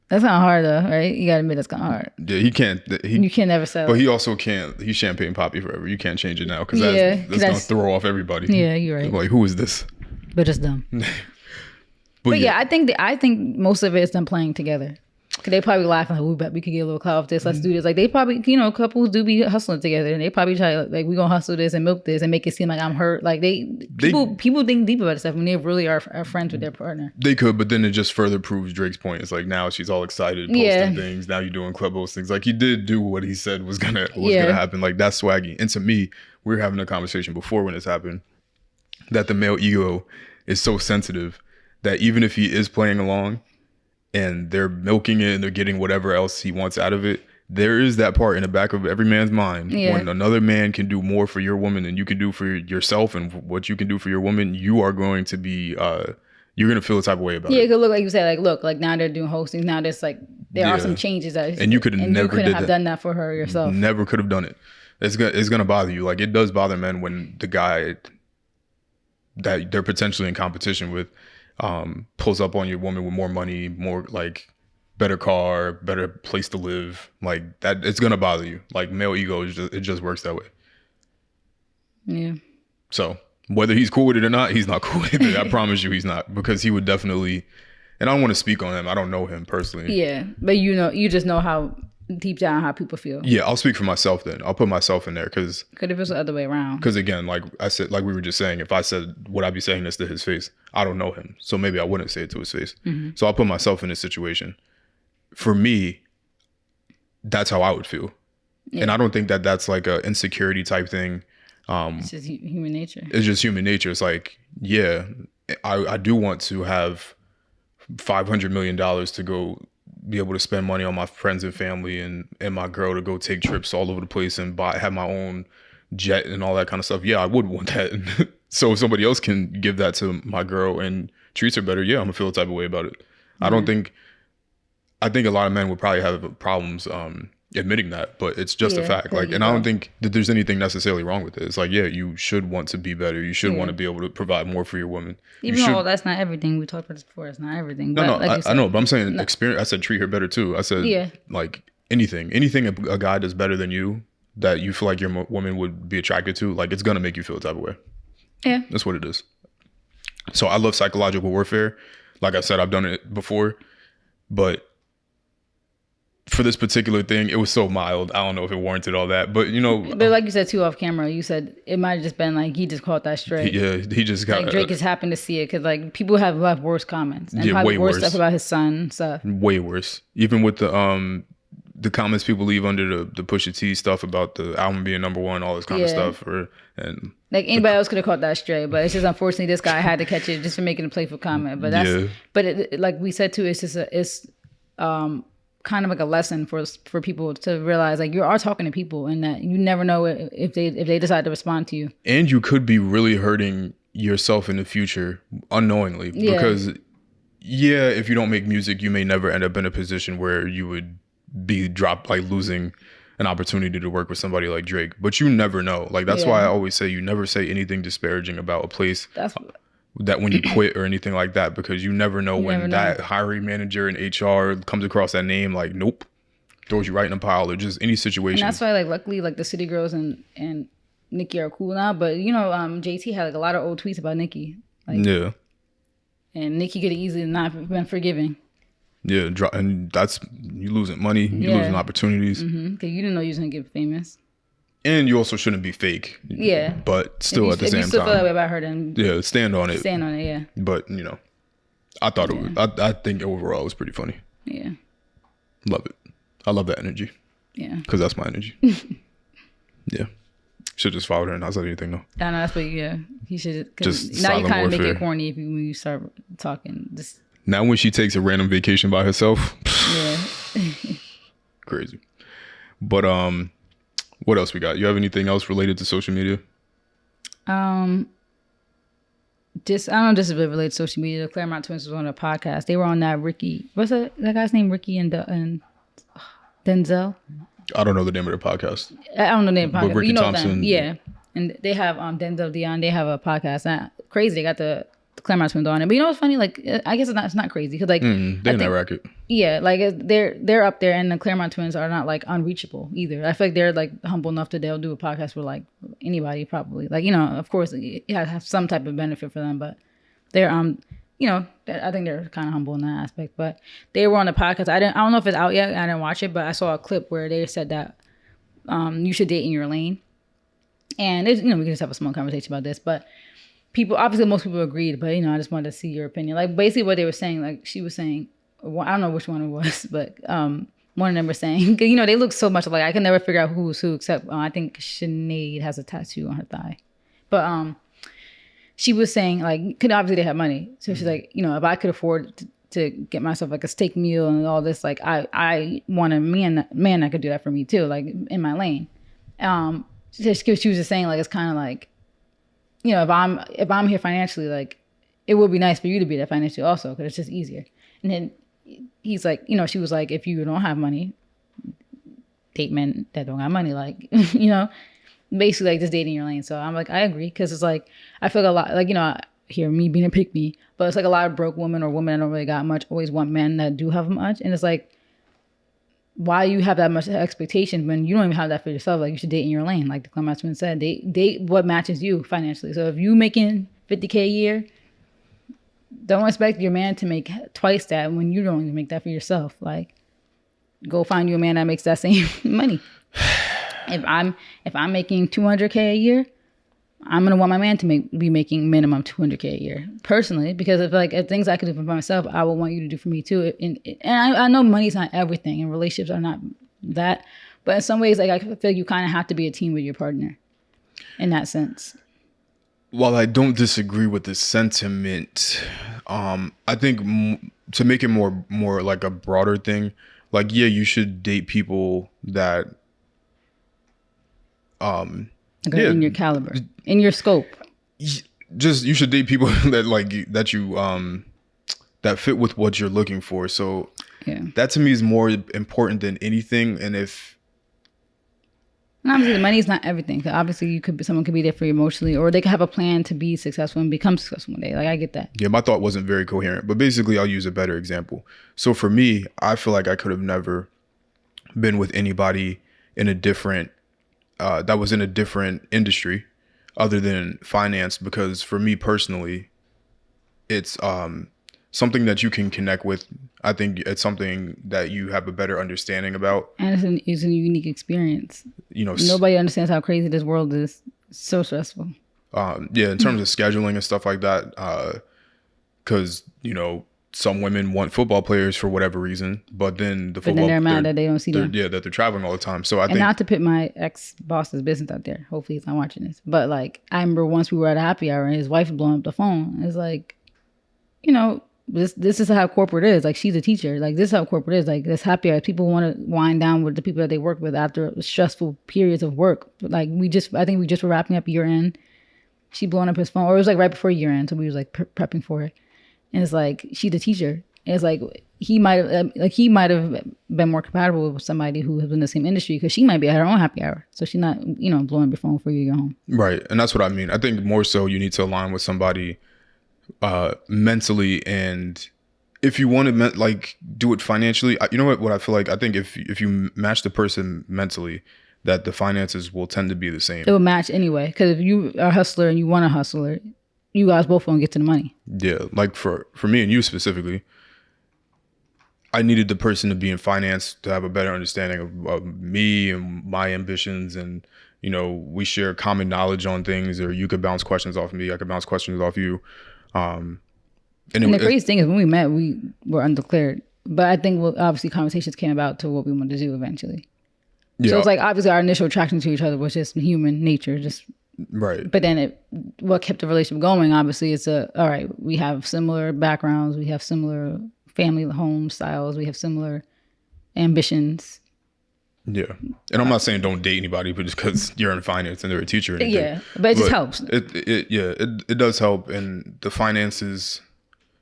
that's kind of hard though, right? You gotta admit that's kind of hard. Yeah, he can't. You can't never sell. But it. he also can't. He's Champagne Poppy forever. You can't change it now because that's gonna throw off everybody. Yeah, you're right. Like, who is this? But it's dumb. but yeah, I think most of it is them playing together. Cause they probably laughing like, we bet we could get a little clout off this. Let's do this. Like they probably, couples do be hustling together, and they probably try like we gonna hustle this and milk this and make it seem like I'm hurt. Like people think deep about stuff when they really are friends with their partner. They could, but then it just further proves Drake's point. It's like now she's all excited, posting things. Now you're doing clubhouse things. Like he did do what he said was gonna happen. Like that's swaggy. And to me, we were having a conversation before when this happened that the male ego is so sensitive that even if he is playing along and they're milking it and they're getting whatever else he wants out of it, there is that part in the back of every man's mind when another man can do more for your woman than you can do for yourself and what you can do for your woman, you are going to be you're going to feel the type of way about it. Yeah, it could look like you said, like now they're doing hosting. Now there's like there are some changes that and you could never have done that for her yourself. Never could have done it. It's gonna bother you. Like it does bother men when the guy that they're potentially in competition with pulls up on your woman with more money, more like better car, better place to live, like that. It's gonna bother you. Like male ego it just works that way. Yeah. So whether he's cool with it or not, he's not cool with it. I promise you he's not, because he would definitely, and I don't want to speak on him, I don't know him personally. Yeah, but you just know how deep down how people feel. Yeah, I'll speak for myself then. I'll put myself in there because if it was the other way around. Because again, like I said, like we were just saying, if I said, would I be saying this to his face? I don't know him, so maybe I wouldn't say it to his face. Mm-hmm. So I'll put myself in this situation. For me, that's how I would feel. Yeah. And I don't think that that's like a insecurity type thing. It's just human nature. It's just human nature. It's like, yeah, I do want to have $500 million to go be able to spend money on my friends and family and my girl to go take trips all over the place and have my own jet and all that kind of stuff. Yeah, I would want that. So if somebody else can give that to my girl and treats her better, yeah, I'm gonna feel the type of way about it. Mm-hmm. I think a lot of men would probably have problems admitting that, but it's just a fact. Like, and I don't think that there's anything necessarily wrong with it. It's like, yeah, you should want to be better. You should want to be able to provide more for your woman. Even though that's not everything. We talked about this before. It's not everything. No, I know, but I'm saying experience. I said treat her better too. I said like anything a guy does better than you that you feel like your woman would be attracted to, like it's gonna make you feel the type of way. Yeah, that's what it is. So I love psychological warfare. Like I said, I've done it before, but for this particular thing, it was so mild. I don't know if it warranted all that, but But like you said too off camera, you said it might have just been like he just caught that straight. Yeah, he just got. Like Drake has happened to see it because like people have left worse comments and probably way worse stuff about his son and stuff. Way worse, even with the comments people leave under the Pusha T stuff about the album being #1, all this kind of stuff, and like anybody else could have caught that straight, but it's just unfortunately this guy had to catch it just for making a playful comment. But that's like we said too, it's just it's kind of like a lesson for people to realize like you are talking to people and that you never know if they decide to respond to you. And you could be really hurting yourself in the future unknowingly because if you don't make music, you may never end up in a position where you would be dropped, like losing an opportunity to work with somebody like Drake. But you never know. Like that's why I always say you never say anything disparaging about a place. That when you quit or anything like that, because you never know that hiring manager in HR comes across that name, like, nope, throws you right in a pile or just any situation. And that's why, like, luckily, like the City Girls and Nicki are cool now. But JT had like a lot of old tweets about Nicki. Like, yeah. And Nicki could have easily not been forgiving. Yeah, and that's you losing money, you losing opportunities. Because you didn't know you was gonna get famous. And you also shouldn't be fake. Yeah. But still at the same time. If you still feel that way about her, then... Yeah, stand on it. Stand on it, yeah. But, I thought it was... I think overall it was pretty funny. Yeah. Love it. I love that energy. Yeah. Because that's my energy. Yeah. Should just followed her and not said anything, though. I know, that's what, he should... Just now you kind of make it corny when you start talking. Just... Now when she takes a random vacation by herself... Yeah. Crazy. But, what else we got? You have anything else related to social media? just I don't know. This is really related to social media. The Claremont twins was on a podcast. They were on that Ricky. What's that guy's name? Ricky and Denzel. I don't know the name of the podcast. I don't know the name of the podcast. But Ricky you know Thompson. them, yeah. And they have Denzel Dion. They have a podcast. Crazy. They got the Claremont twins on it. But you know what's funny? Like I guess it's not crazy because like They're in that racket. Yeah, like they're up there, and the Claremont twins are not like unreachable either. I feel like they're like humble enough that they'll do a podcast with like anybody probably. Like of course it has some type of benefit for them, but they're I think they're kind of humble in that aspect. But they were on the podcast. I don't know if it's out yet. I didn't watch it, but I saw a clip where they said that you should date in your lane, and we can just have a small conversation about this, but. Most people agreed, but I just wanted to see your opinion. Like basically what they were saying, like she was saying, I don't know which one it was, but one of them were saying, they look so much alike. I can never figure out who's who, except I think Sinead has a tattoo on her thigh. But she was saying like, because obviously they have money, so she's like, if I could afford to get myself like a steak meal and all this, like I want a man that could do that for me too, like in my lane. She was just saying like it's kind of like. If I'm here financially, like it would be nice for you to be there financially also, because it's just easier. And then he's like, she was like, if you don't have money, date men that don't have money, like, basically like just dating your lane. So I'm like, I agree, because it's like I feel like a lot, like I hear me being a pick me, but it's like a lot of broke women or women that don't really got much always want men that do have much, and it's like. Why you have that much expectation when you don't even have that for yourself? Like you should date in your lane, like the Clement twin said. Date what matches you financially. So if you making $50K a year, don't expect your man to make twice that when you don't even make that for yourself. Like, go find you a man that makes that same money. If I'm making $200K a year, I'm gonna want my man to be making minimum $200K a year personally, because if things I could do for myself, I would want you to do for me too. And I know money's not everything, and relationships are not that, but in some ways, like I feel like you kind of have to be a team with your partner, in that sense. While I don't disagree with the sentiment, I think to make it more like a broader thing, like you should date people that, in your caliber, in your scope. Just you should date people that that fit with what you're looking for. So that to me is more important than anything. And obviously the money is not everything. Obviously someone could be there for you emotionally, or they could have a plan to be successful and become successful one day. Like I get that. Yeah, my thought wasn't very coherent, but basically I'll use a better example. So for me, I feel like I could have never been with anybody in a different that was in a different industry other than finance, because for me personally, it's something that you can connect with. I think it's something that you have a better understanding about. And it's a unique experience. Nobody understands how crazy this world is. It's so stressful. In terms of scheduling and stuff like that, because, some women want football players for whatever reason, but then they're mad that they don't see them. Yeah, that they're traveling all the time. So I think, not to put my ex-boss's business out there. Hopefully he's not watching this. But like, I remember once we were at a happy hour and his wife was blowing up the phone. It's like, this is how corporate is. Like, she's a teacher. Like, this is how corporate is. Like, this happy hour. People want to wind down with the people that they work with after stressful periods of work. But like, I think we just were wrapping up year end. She blowing up his phone, or it was like right before year end. So we was like prepping for it. And it's like, she's a teacher. And it's like, he might have been more compatible with somebody who was in the same industry, because she might be at her own happy hour. So she's not, blowing up your phone for you to go home. Right. And that's what I mean. I think more so you need to align with somebody mentally, and if you want to do it financially, you know what I feel like? I think if you match the person mentally, that the finances will tend to be the same. It will match anyway, because if you are a hustler and you want a hustler, you guys both want to get to the money. Yeah, like for me and you specifically, I needed the person to be in finance to have a better understanding of me and my ambitions, and we share common knowledge on things, or you could bounce questions off me, I could bounce questions off you. And the crazy thing is, when we met, we were undeclared, but I think obviously conversations came about to what we wanted to do eventually. Yeah. So it's like, obviously our initial attraction to each other was just human nature, just right. But then what kept the relationship going, obviously, it's all right, we have similar backgrounds, we have similar family home styles, we have similar ambitions. Yeah, and I'm not saying don't date anybody, but just because you're in finance and they're a teacher or anything. Yeah, but it just helps. It does help, and the finances,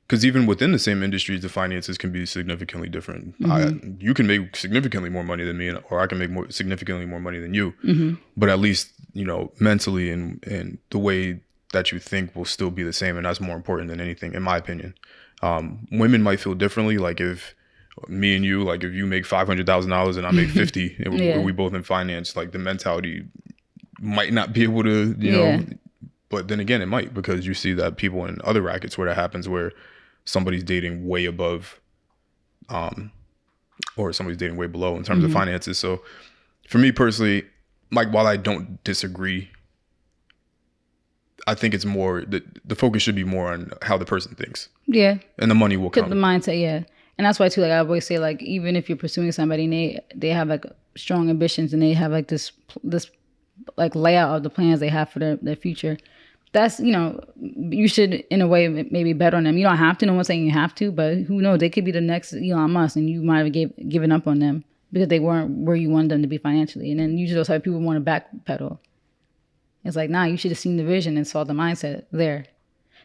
because even within the same industries, the finances can be significantly different. You can make significantly more money than me, or I can make significantly more money than you. But at least, you know, mentally and the way that you think will still be the same, and that's more important than anything, in my opinion. Women might feel differently. Like if me and you, like if you make $500,000 and I make 50, and we both in finance, like the mentality might not be able to, you know. But then again, it might, because you see that people in other rackets where that happens, where somebody's dating way above, or somebody's dating way below in terms of finances. So for me personally, like, while I don't disagree, I think it's more the focus should be more on how the person thinks. Yeah. And the money will come. The mindset, yeah. And that's why too, like I always say, like even if you're pursuing somebody and they have like strong ambitions and they have like this like layout of the plans they have for their future, that's, you know, you should in a way maybe bet on them. You don't have to. No one's saying you have to, but who knows? They could be the next Elon Musk, and you might have given up on them because they weren't where you wanted them to be financially. And then usually those type of people want to backpedal. It's like, nah, you should have seen the vision and saw the mindset there.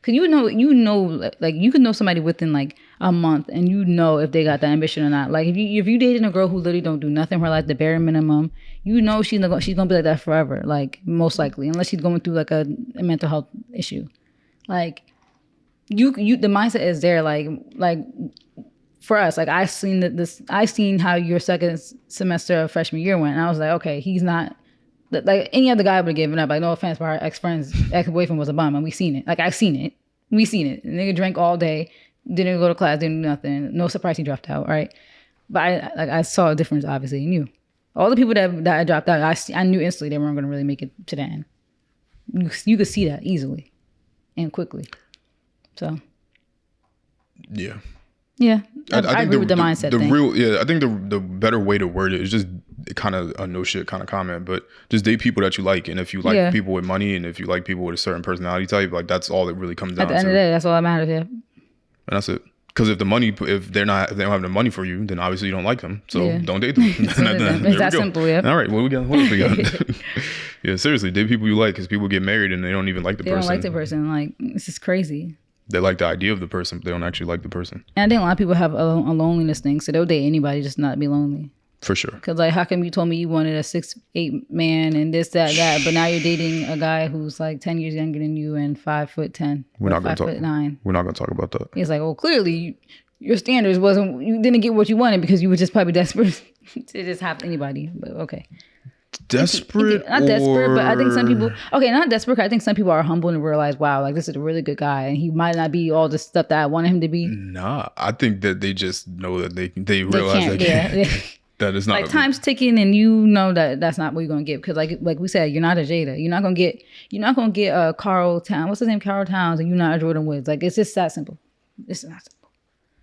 Cause you know, like you can know somebody within like a month, and you know if they got that ambition or not. Like if you dating a girl who literally don't do nothing for like the bare minimum, you know she's gonna be like that forever. Like most likely, unless she's going through like a mental health issue. Like you the mindset is there. Like for us, like I seen how your second semester of freshman year went, and I was like, okay, he's not. Like any other guy would have given up. Like no offense, but our ex-boyfriend was a bum, and we seen it. Like I seen it. We seen it. The nigga drank all day, didn't go to class, didn't do nothing. No surprise he dropped out, right? But I saw a difference obviously in you. All the people that dropped out, I knew instantly they weren't gonna really make it to the end. You could see that easily and quickly. So yeah. Yeah, I agree with the mindset thing. I think the better way to word it is just kind of a no shit kind of comment, but just date people that you like. And if you like people with money, and if you like people with a certain personality type, like that's all it really comes down to. At the end of the day, that's all that matters, yeah. And that's it. Because if they don't have the money for you, then obviously you don't like them. So don't date them. It's that simple, yeah. All right, what else we got? Yeah, seriously, date people you like, because people get married and they don't even like the person. They don't like the person. Like, this is crazy. They like the idea of the person, but they don't actually like the person. And I think a lot of people have a loneliness thing, so they'll date anybody, just not be lonely. For sure. Because like, how come you told me you wanted a 6'8" man and this, that, but now you're dating a guy who's like 10 years younger than you and 5'10". We're not going to talk. 5'9". We're not going to talk about that. He's like, well, clearly your standards you didn't get what you wanted because you were just probably desperate to just have anybody. But okay. Desperate, not desperate, but I think some people, not desperate. I think some people are humble and realize, wow, like this is a really good guy, and he might not be all the stuff that I wanted him to be. Nah, I think that they just know that they realize they can't. That is not like time's ticking, and you know that's not what you're gonna get, because like we said, you're not a Jada. You're not gonna get a Carl Towns. What's his name? Carl Towns, and you're not a Jordan Woods. Like it's just that simple. It's not simple.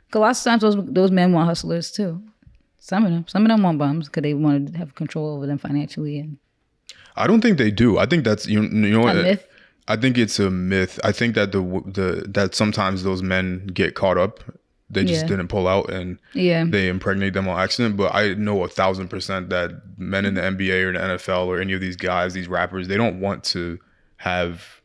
Because lots of times those men want hustlers too. Some of them want bums because they want to have control over them financially. And I don't think they do. I think that's you know a myth. I think it's a myth. I think that that sometimes those men get caught up. They just didn't pull out, and they impregnate them on accident. But I know 1,000% that men in the NBA or the NFL or any of these guys, these rappers, they don't want to have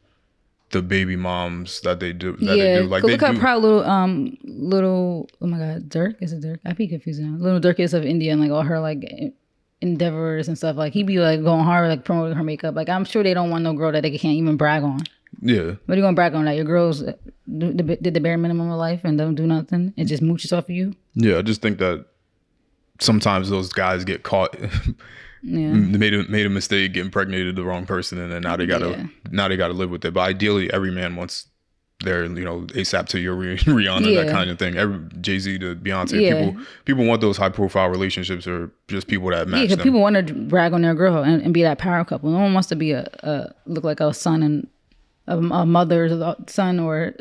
the baby moms that they do. They do. Like look how proud little oh my god, Dirk, is it Dirk? I be confused now. Little Dirk is of India, and like all her like endeavors and stuff. Like he be like going hard, like promoting her makeup. Like I'm sure they don't want no girl that they can't even brag on. Yeah. What are you gonna brag on? That your girls did the bare minimum of life and don't do nothing and just mooches off of you? Yeah, I just think that sometimes those guys get caught. They made a mistake, get impregnated the wrong person, and then now they gotta live with it. But ideally, every man wants their ASAP to your Rihanna, that kind of thing. Every Jay-Z to Beyonce. People want those high profile relationships, or just people that match them. People want to brag on their girl and be that power couple. No one wants to be look like a son and a mother's son or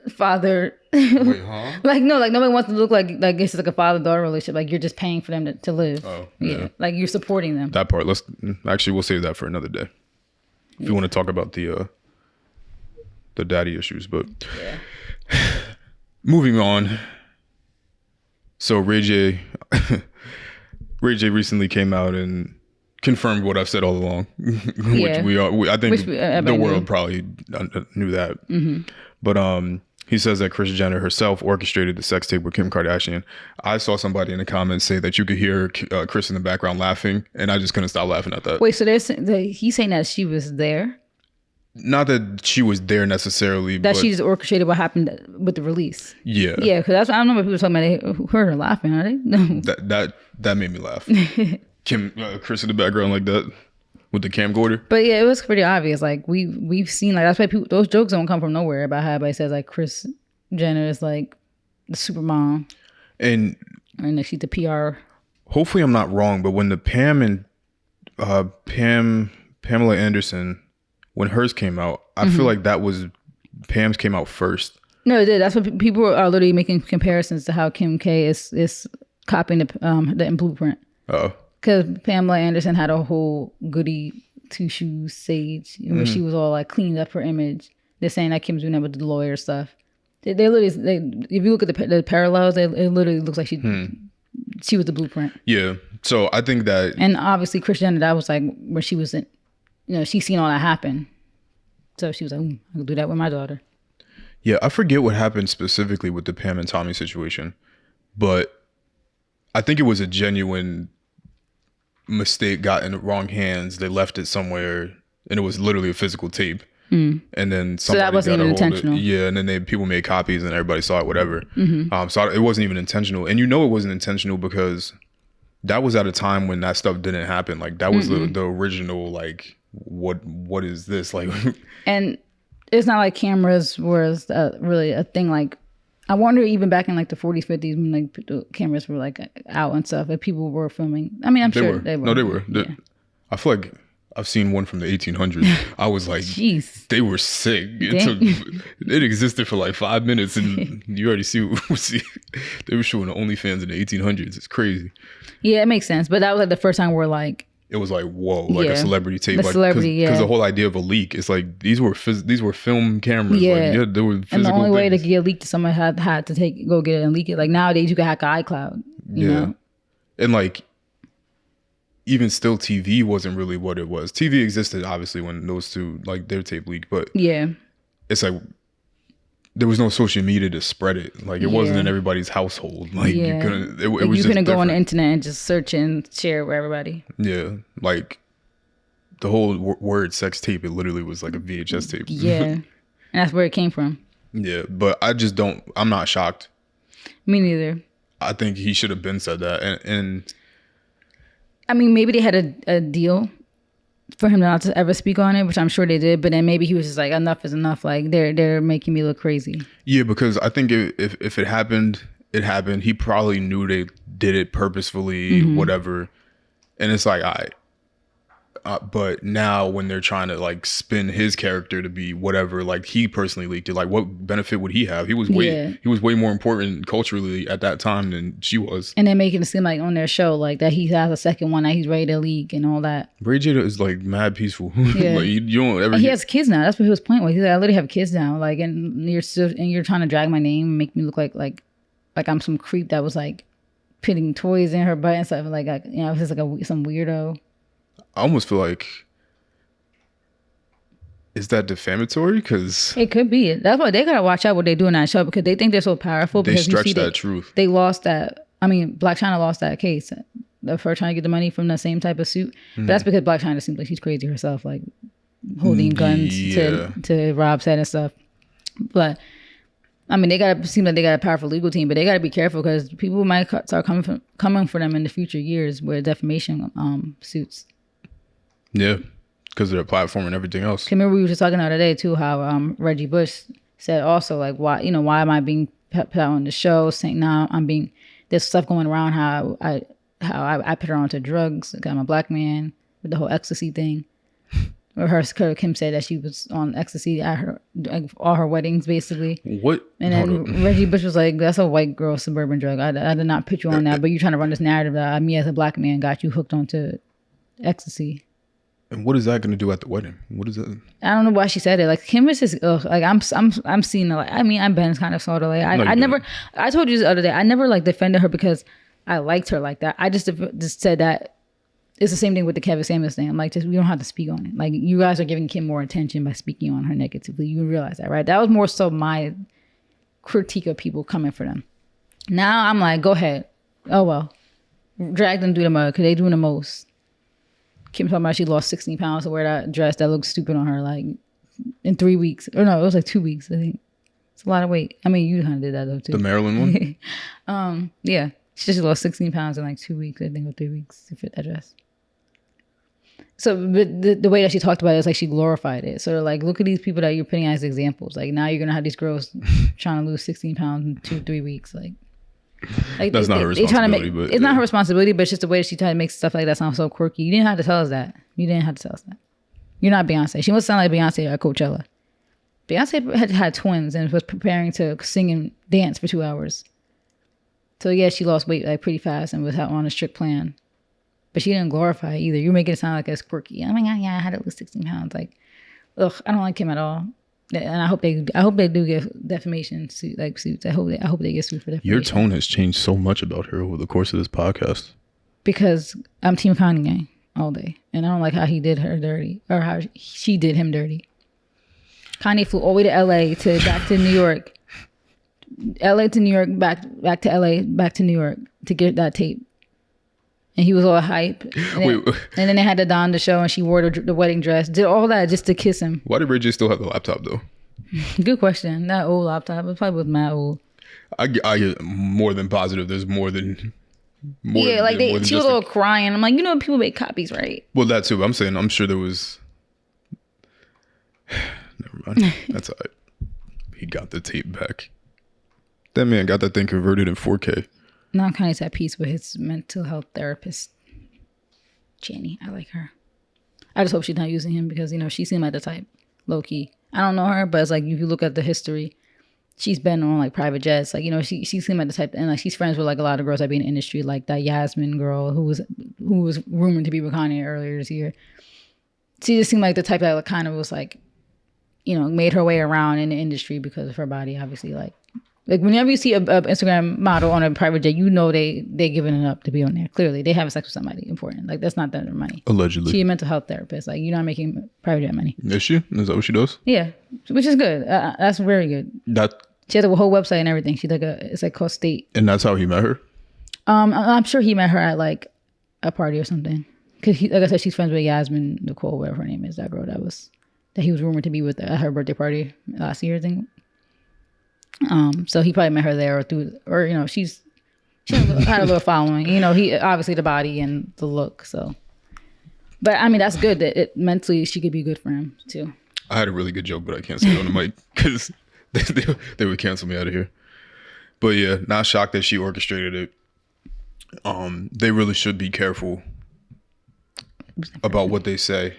father. Wait, huh? Like nobody wants to look like it's like a father-daughter relationship. Like you're just paying for them to live. Oh, yeah. Like you're supporting them. That part. We'll save that for another day. If you want to talk about the daddy issues, but moving on. So Ray J, Ray J recently came out and confirmed what I've said all along, which I think the world probably knew that. But he says that Kris Jenner herself orchestrated the sex tape with Kim Kardashian. I saw somebody in the comments say that you could hear Kris in the background laughing, and I just couldn't stop laughing at that. Wait, so he's saying that she was there? Not that she was there necessarily, that but she just orchestrated what happened with the release. Yeah, because that's I don't know what people talking about. They heard her laughing, are they? No. That made me laugh. Kris in the background like that with the camcorder. But yeah, it was pretty obvious. Like we've seen, like, that's why those jokes don't come from nowhere about how everybody says like Kris Jenner is like the super mom, and that she's the PR. Hopefully, I'm not wrong, but when the Pamela Anderson, when hers came out, I feel like that was Pam's came out first. No, it did. That's what people are literally making comparisons to how Kim K is copying the blueprint. Oh. Because Pamela Anderson had a whole goody two shoes stage where she was all like cleaned up her image. They're saying that Kim's doing that with the lawyer stuff. They literally, if you look at the parallels, it literally looks like she was the blueprint. Yeah. So I think that, and obviously Kris Jenner, that was like where she was in, she's seen all that happen. So she was like, I can do that with my daughter. Yeah, I forget what happened specifically with the Pam and Tommy situation, but I think it was a genuine mistake got in the wrong hands. They left it somewhere, and it was literally a physical tape. And then so that wasn't even intentional. Yeah, and then people made copies, and everybody saw it. Whatever. So it wasn't even intentional, and it wasn't intentional because that was at a time when that stuff didn't happen. Like that was the original. Like what is this like? And it's not like cameras was really a thing. Like I wonder, even back in like the 40s, 50s, when like the cameras were like out and stuff, if people were filming. I mean, I'm sure they were. No, they were. Yeah. I feel like I've seen one from the 1800s. I was like, jeez, they were sick. It existed for like 5 minutes, and you already see they were showing the OnlyFans in the 1800s. It's crazy. Yeah, it makes sense. But that was like the first time where like, it was like, whoa, like a celebrity tape. The like, celebrity, because the whole idea of a leak is like these were film cameras. Yeah, like, they were physical. And the only way to things. get a leak, someone had to go get it and leak it. Like nowadays, you can hack iCloud. You know? And like even still, TV wasn't really what it was. TV existed obviously when those two like their tape leaked, but it's like there was no social media to spread it. Like it wasn't in everybody's household. Like you couldn't. It was you just couldn't go on different. the internet and just search and share it with everybody. Yeah, like the whole word sex tape. It literally was like a VHS tape. Yeah, and that's where it came from. Yeah, but I just don't. I'm not shocked. Me neither. I think he should have been said that, and I mean, maybe they had a deal for him not to ever speak on it, which I'm sure they did. But then maybe he was just like, enough is enough. Like they're making me look crazy. Yeah, because I think if it happened, it happened. He probably knew they did it purposefully, whatever. And it's like, but now when they're trying to like spin his character to be whatever, like he personally leaked it. Like what benefit would he have? He was way more important culturally at that time than she was. And they're making it seem like on their show, like that he has a second one that he's ready to leak and all that. Ray J is like mad peaceful. Yeah. Like you don't ever. He has kids now. That's what his point was. He's like, I literally have kids now. Like, and you're trying to drag my name and make me look like I'm some creep that was like putting toys in her butt and stuff. Like it's just like some weirdo. I almost feel like, is that defamatory? Because it could be. That's why they gotta watch out what they do in that show, because they think they're so powerful. They stretch that truth. They lost that. I mean, Blac Chyna lost that case for trying to get the money from the same type of suit. But that's because Blac Chyna seems like she's crazy herself, like holding guns to rob set and stuff. But I mean, they got a powerful legal team, but they got to be careful because people might start coming for them in the future years with defamation suits. Yeah, because of their platform and everything else. Remember we were just talking the other day too how Reggie Bush said also like why am I being put out on the show, saying now there's stuff going around how I put her onto drugs. Like I'm a black man with the whole ecstasy thing. Or Kim said that she was on ecstasy at all her weddings, basically. What? And then Reggie Bush was like, "That's a white girl suburban drug. I did not put you on that, but you're trying to run this narrative that me as a black man got you hooked onto ecstasy." And what is that going to do at the wedding? What is that? I don't know why she said it. Like Kim is just like I'm seeing it. Like I mean, I'm Ben kind of sort of like I told you the other day I never like defended her because I liked her like that. I just said that it's the same thing with the Kevin Samuels thing. I'm like, just we don't have to speak on it. Like, you guys are giving Kim more attention by speaking on her negatively. You realize that, right? That was more so my critique of people coming for them. Now I'm like, go ahead. Oh well, drag them through the mud because they doing the most. Kim talking about she lost 16 pounds to wear that dress that looks stupid on her, like in 3 weeks. Or no, it was like 2 weeks, I think. It's a lot of weight. I mean, you kind of did that though too. The Maryland one? Yeah. She just lost 16 pounds in like 2 weeks, I think, or 3 weeks to fit that dress. So the way that she talked about it is like she glorified it. So like, look at these people that you're putting as examples. Like, now you're going to have these girls trying to lose 16 pounds in 2-3 weeks. Like that's not her responsibility. But it's not her responsibility, but it's just the way that she tried to make stuff like that sound so quirky. You didn't have to tell us that. You didn't have to tell us that. You're not Beyonce. She must sound like Beyonce at Coachella. Beyonce had twins and was preparing to sing and dance for 2 hours. So yeah, she lost weight like pretty fast and was on a strict plan. But she didn't glorify it either. You're making it sound like it's quirky. Oh my God, yeah, I had to lose 16 pounds. Like, ugh, I don't like Kim at all. And I hope they do get defamation suits. I hope they get sued for defamation. Your tone has changed so much about her over the course of this podcast. Because I'm Team Kanye all day, and I don't like how he did her dirty, or how she did him dirty. Kanye flew all the way to LA back to New York, LA to New York, back to LA, back to New York to get that tape. And he was all hype. And then they had to don the show, and she wore the wedding dress. Did all that just to kiss him. Why did Ray J still have the laptop, though? Good question. That old laptop. It probably was mad old. I get more than positive. There's more than... she was all crying. I'm like, people make copies, right? Well, that too. I'm saying, I'm sure there was... Never mind. That's all right. He got the tape back. That man got that thing converted in 4K. Now Kanye's at peace with his mental health therapist, Channy. I like her. I just hope she's not using him because, she seemed like the type, low key. I don't know her, but it's like, if you look at the history, she's been on like private jets. Like, she seemed like the type, and like she's friends with like a lot of girls that be in the industry, like that Yasmin girl who was rumored to be with Kanye earlier this year. She just seemed like the type that kind of was like, made her way around in the industry because of her body, obviously. Like whenever you see a Instagram model on a private jet, they giving it up to be on there. Clearly, they having sex with somebody important. Like, that's not their money. Allegedly, she's a mental health therapist. Like, you're not making private jet money. Is she? Is that what she does? Yeah, which is good. That's very good. She has a whole website and everything. She's like it's like called State. And that's how he met her. I'm sure he met her at like a party or something. Because like I said, she's friends with Yasmin Nicole, whatever her name is. That girl that he was rumored to be with at her birthday party last year, I think. So he probably met her there she had a little following. He obviously the body and the look. So, but I mean, that's good that mentally she could be good for him too. I had a really good joke, but I can't say it on the mic because they would cancel me out of here. But yeah, not shocked that she orchestrated it. They really should be careful about what they say.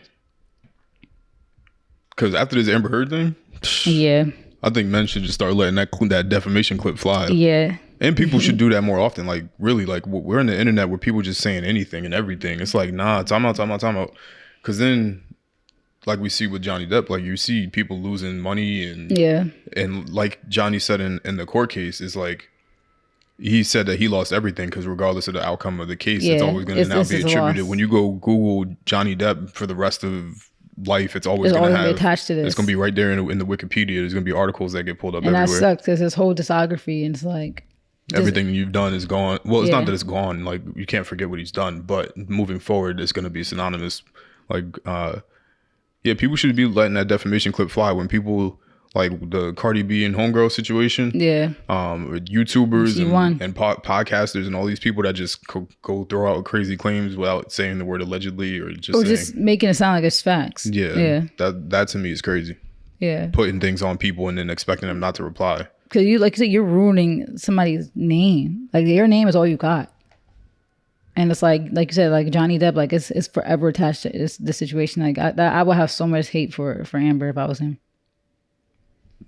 Because after this Amber Heard thing, yeah, I think men should just start letting that defamation clip fly. Yeah. And people should do that more often. Like, really, like, we're in the internet where people just saying anything and everything. It's like, nah, time out. Because then, like we see with Johnny Depp, like, you see people losing money. And like Johnny said in the court case, is like, he said that he lost everything because regardless of the outcome of the case, it's always going to now be attributed. When you go Google Johnny Depp for the rest of life, it's always going to have attached to this. It's going to be right there in the Wikipedia. There's going to be articles that get pulled up everywhere. And that sucks because his whole discography, and it's like everything you've done is gone. Well, it's not that it's gone. Like, you can't forget what he's done, but moving forward, it's going to be synonymous. Like, people should be letting that defamation clip fly when people like the Cardi B and Homegirl situation. Yeah. YouTubers and podcasters and all these people that just go throw out crazy claims without saying the word allegedly or just making it sound like it's facts. Yeah. That to me is crazy. Yeah. Putting things on people and then expecting them not to reply. Because like you said, you're ruining somebody's name. Like, your name is all you got. And it's like you said, like Johnny Depp, like it's forever attached to this situation. Like I would have so much hate for Amber if I was him.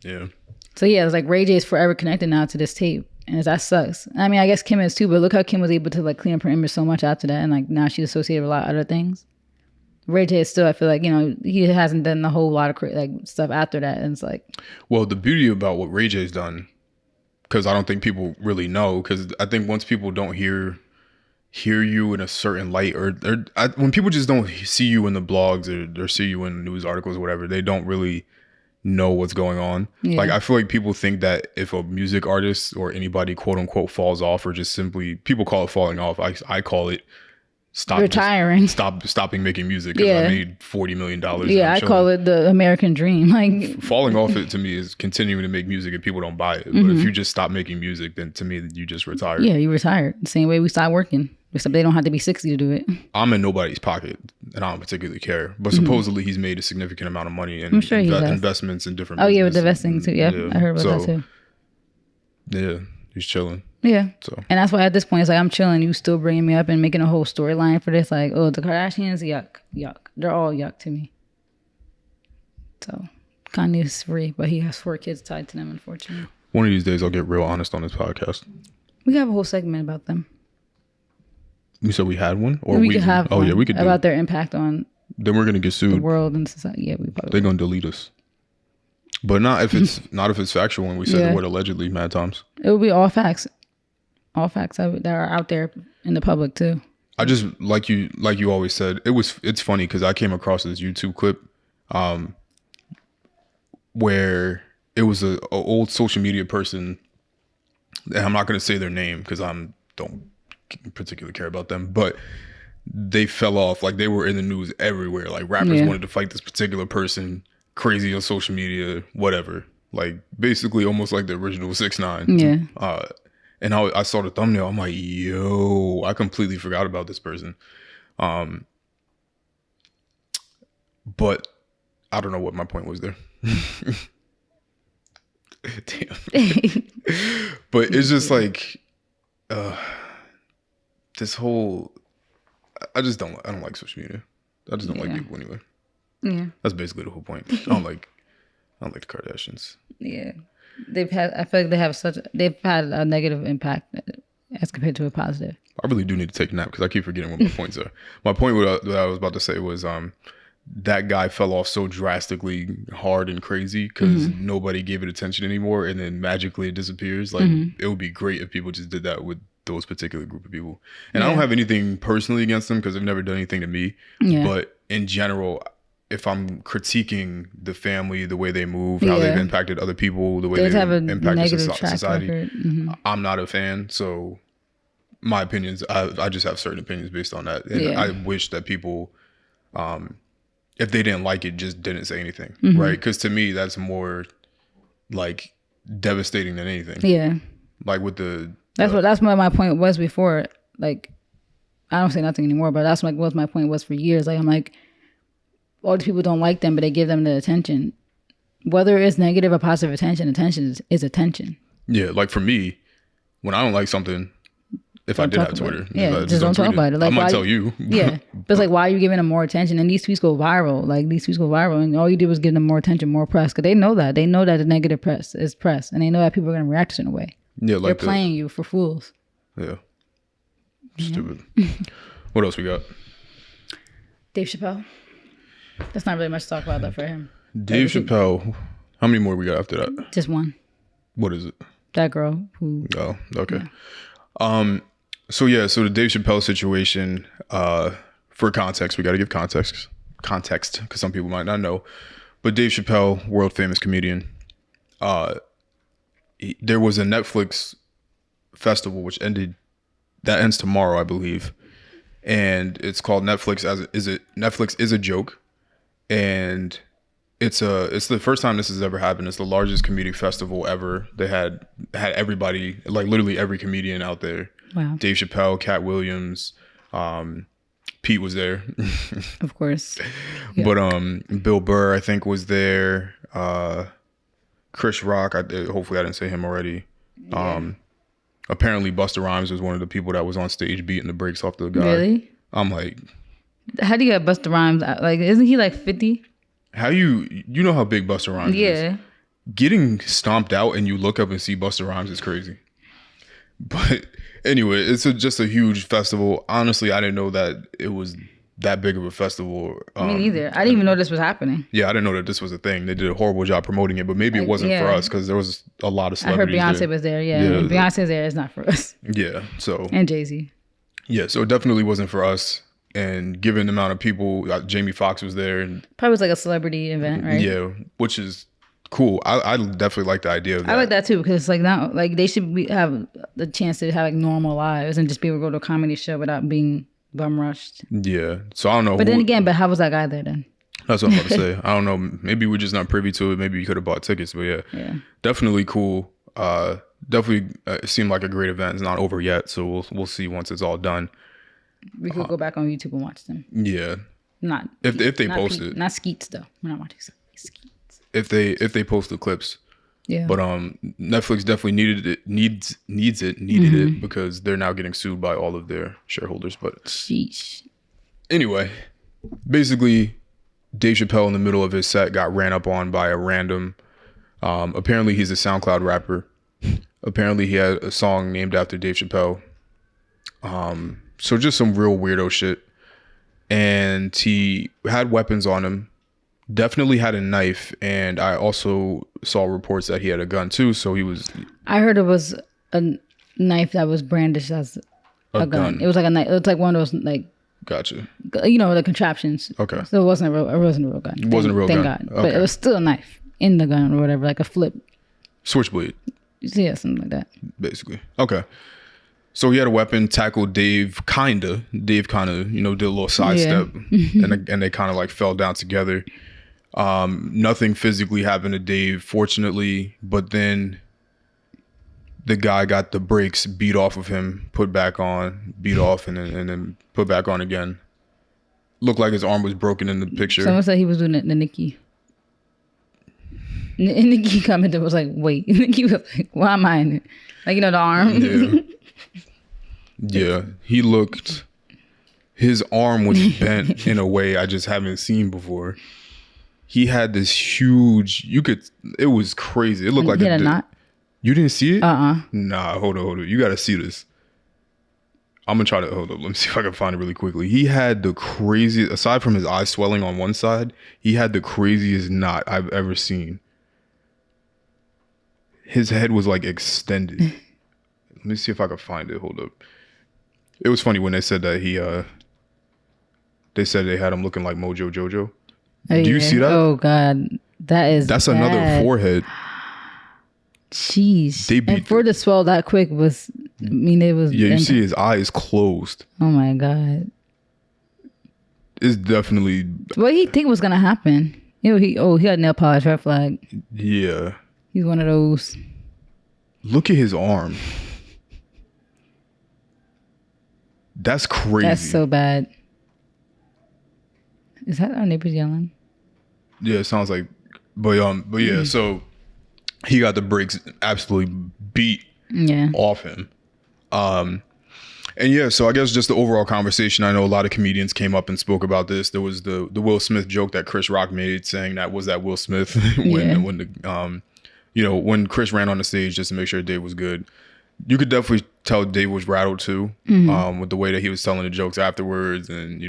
Yeah. So yeah, it's like Ray J is forever connected now to this tape, and that sucks. I mean, I guess Kim is too, but look how Kim was able to like clean up her image so much after that, and like now she's associated with a lot of other things. Ray J is still, I feel like, he hasn't done a whole lot of like stuff after that, and it's like. Well, the beauty about what Ray J's done, because I don't think people really know, because I think once people don't hear hear you in a certain light, or when people just don't see you in the blogs or see you in news articles or whatever, they don't really know what's going on. Yeah. Like I feel like people think that if a music artist or anybody quote unquote falls off, or just simply, people call it falling off, I call it retiring, stopping making music because I made $40 million. Yeah, I call it the American dream. Like falling off, it to me is continuing to make music and people don't buy it. But if you just stop making music, then to me you just retired. Yeah, you retired. The same way we stop working, except they don't have to be 60 to do it. I'm in nobody's pocket, and I don't particularly care. But supposedly he's made a significant amount of money in investments in different. Oh yeah, with investing too. Yeah, I heard about that too. Yeah, he's chilling. Yeah. So, and that's why at this point it's like, I'm chilling. You still bringing me up and making a whole storyline for this. Like, oh, the Kardashians, yuck. They're all yuck to me. So Kanye is free, but he has 4 kids tied to them, unfortunately. One of these days I'll get real honest on this podcast. We have a whole segment about them. You said we had one? Or we could have one. Yeah, we could do about their impact on then we're gonna get sued. The world and society. Yeah, we probably they're gonna delete us. But not if it's factual when we said the word allegedly mad times. It would be all facts. All facts that are out there in the public too. I just like you always said, it's funny because I came across this YouTube clip where it was a old social media person, and I'm not going to say their name because I don't particularly care about them, but they fell off. Like they were in the news everywhere. Like rappers wanted to fight this particular person, crazy on social media, whatever. Like basically almost like the original 6ix9ine. Yeah. And I saw the thumbnail. I'm like, yo, I completely forgot about this person. But I don't know what my point was there. Damn. But it's just like this whole. I don't like social media. I just don't like people anyway. Yeah. That's basically the whole point. I don't like the Kardashians. Yeah. I feel like they've had a negative impact as compared to a positive. I really do need to take a nap because I keep forgetting what my points are. My point what I was about to say was that guy fell off so drastically hard and crazy because nobody gave it attention anymore, and then magically it disappears. Like it would be great if people just did that with those particular group of people. And I don't have anything personally against them because they've never done anything to me. Yeah. But in general, if I'm critiquing the family, the way they move, how they've impacted other people, the way they've impacted society, I'm not a fan. So my opinions, I just have certain opinions based on that. And I wish that people, if they didn't like it, just didn't say anything, right? Because to me, that's more like devastating than anything. Yeah. Like with that's what my point was before. Like, I don't say nothing anymore, but that's like what my point was for years. Like, I'm like, all these people don't like them, but they give them the attention. Whether it's negative or positive attention is attention. Yeah, like for me, when I don't like something, if I did have Twitter, just don't talk about it. Like, I might tell you. Yeah, but it's like, why are you giving them more attention? And these tweets go viral. Like these tweets go viral, and all you did was give them more attention, more press, because they know that the negative press is press, and they know that people are going to react in a way. Yeah, like they're playing you for fools. Yeah, stupid. What else we got? Dave Chappelle. That's not really much to talk about though for him. Dave Chappelle. How many more we got after that? Just one. What is it? That girl who. Oh, okay. Yeah. So the Dave Chappelle situation. For context, we got to give context because some people might not know. But Dave Chappelle, world famous comedian. There was a Netflix festival which ends tomorrow, I believe, and it's called Netflix is a Joke. And it's the first time this has ever happened. It's the largest comedic festival ever. They had everybody, like literally every comedian out there. Wow. Dave Chappelle, Cat Williams, Pete was there. Of course. Yeah. But Bill Burr, I think, was there. Chris Rock, hopefully I didn't say him already. Yeah. Apparently Busta Rhymes was one of the people that was on stage beating the brakes off the guy. Really? I'm like, how do you get Busta Rhymes? Like, isn't he like 50? How you know how big Busta Rhymes is? Yeah. Getting stomped out and you look up and see Busta Rhymes is crazy. But anyway, it's just a huge festival. Honestly, I didn't know that it was that big of a festival. Me neither. I didn't even know this was happening. Yeah, I didn't know that this was a thing. They did a horrible job promoting it, but maybe it wasn't for us because there was a lot of celebrities. I heard Beyonce was there. Yeah, Beyonce's there. It's not for us. Yeah. So. And Jay-Z. Yeah, so it definitely wasn't for us. And given the amount of people, Jamie Foxx was there, and Probably was like a celebrity event, right? yeah, which is cool. I definitely like the idea of that. I like that too because like now, like they should have the chance to have like normal lives and just be able to go to a comedy show without being bum rushed. Yeah, so I don't know. But then again, but how was that guy there then? That's what I'm about to say. I don't know. Maybe we're just not privy to it. Maybe you could have bought tickets, but yeah, definitely cool. Definitely it seemed like a great event. It's not over yet, so we'll see once it's all done. We could go back on YouTube and watch them. Yeah, not if they not post it, not Skeets though. We're not watching Skeets. If they post the clips. Yeah. But Netflix definitely needed it because they're now getting sued by all of their shareholders. But sheesh. Anyway, basically, Dave Chappelle in the middle of his set got ran up on by a random. Apparently, he's a SoundCloud rapper. Apparently, he had a song named after Dave Chappelle. So just some real weirdo shit. And he had weapons on him. Definitely had a knife, and I also saw reports that he had a gun too. So he was. I heard it was a knife that was brandished as a gun. It was like a knife. It was like one of those like. Gotcha. You know the contraptions. Okay. So it wasn't a real. It wasn't a real gun. It wasn't a real gun. Thank God. Okay. But it was still a knife in the gun or whatever, like a flip. Switchblade. Yeah, something like that. Basically. Okay. So he had a weapon, tackled Dave kinda, did a little sidestep, and they kind of like fell down together. Nothing physically happened to Dave, fortunately, but then the guy got the brakes beat off of him, put back on, beat off, and then put back on again. Looked like his arm was broken in the picture. Someone said he was doing it the Nicki. And Nicki commented was like, wait. Nicki was like, why am I in it? Like, the arm. Yeah. Yeah. He looked, his arm was bent in a way I just haven't seen before. He had this huge, it was crazy. It looked like a knot. You didn't see it? Uh-uh. Nah, hold on. You got to see this. I'm going to try to, hold up. Let me see if I can find it really quickly. He had the craziest, aside from his eye swelling on one side, he had the craziest knot I've ever seen. His head was like extended. Let me see if I can find it. Hold up. It was funny when they said that they said they had him looking like Mojo Jojo. Oh, Do you see that? Oh God. That's bad. Another forehead. Jeez. And for the swell that quick was, it was. Yeah, you see his eyes closed. Oh my God. It's definitely. What do you think was gonna happen? He had nail polish, red flag. Yeah. He's one of those. Look at his arm. That's crazy. That's so bad. Is that our neighbors yelling? Yeah, it sounds like, but yeah. So he got the brakes absolutely beat off him. And yeah, so I guess just the overall conversation. I know a lot of comedians came up and spoke about this. There was the Will Smith joke that Chris Rock made, saying that was that Will Smith when Chris ran on the stage just to make sure Dave was good. You could definitely tell Dave was rattled too, with the way that he was telling the jokes afterwards. And,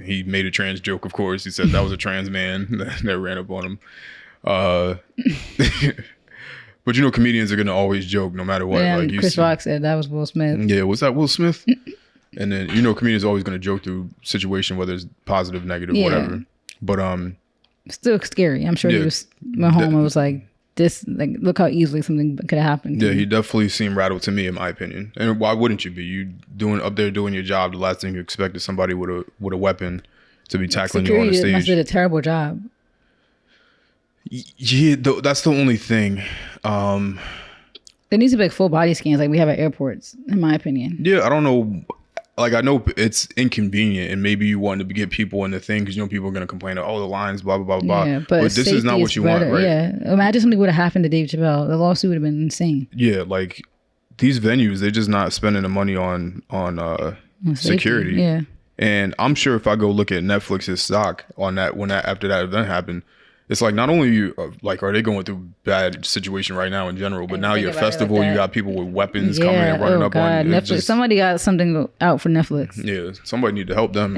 he made a trans joke, of course. He said that was a trans man that ran up on him. But, comedians are going to always joke no matter what. Yeah, like Chris Rock said that was Will Smith. Yeah, was that Will Smith? And then, comedians are always going to joke through situation, whether it's positive, negative, whatever. But still scary. I'm sure he went home and was like, this, like, look how easily something could have happened. Yeah, he definitely seemed rattled to me, in my opinion. And why wouldn't you be? You doing your job. The last thing you expect is somebody with a weapon to be tackling you on the stage. Must have did a terrible job. Yeah, that's the only thing. There needs to be like full body scans, like we have at airports, in my opinion. Yeah, I don't know. Like, I know it's inconvenient, and maybe you want to get people in the thing because people are going to complain, the lines, blah, blah, blah, blah. Yeah, but this is not what you want, right? Yeah. Imagine something would have happened to Dave Chappelle. The lawsuit would have been insane. Yeah, like these venues, they're just not spending the money on security. Yeah. And I'm sure if I go look at Netflix's stock on that after that event happened, it's like not only are they going through bad situation right now in general, but now your festival, you got people with weapons coming and running up on Netflix. Somebody got something out for Netflix. Yeah, somebody need to help them.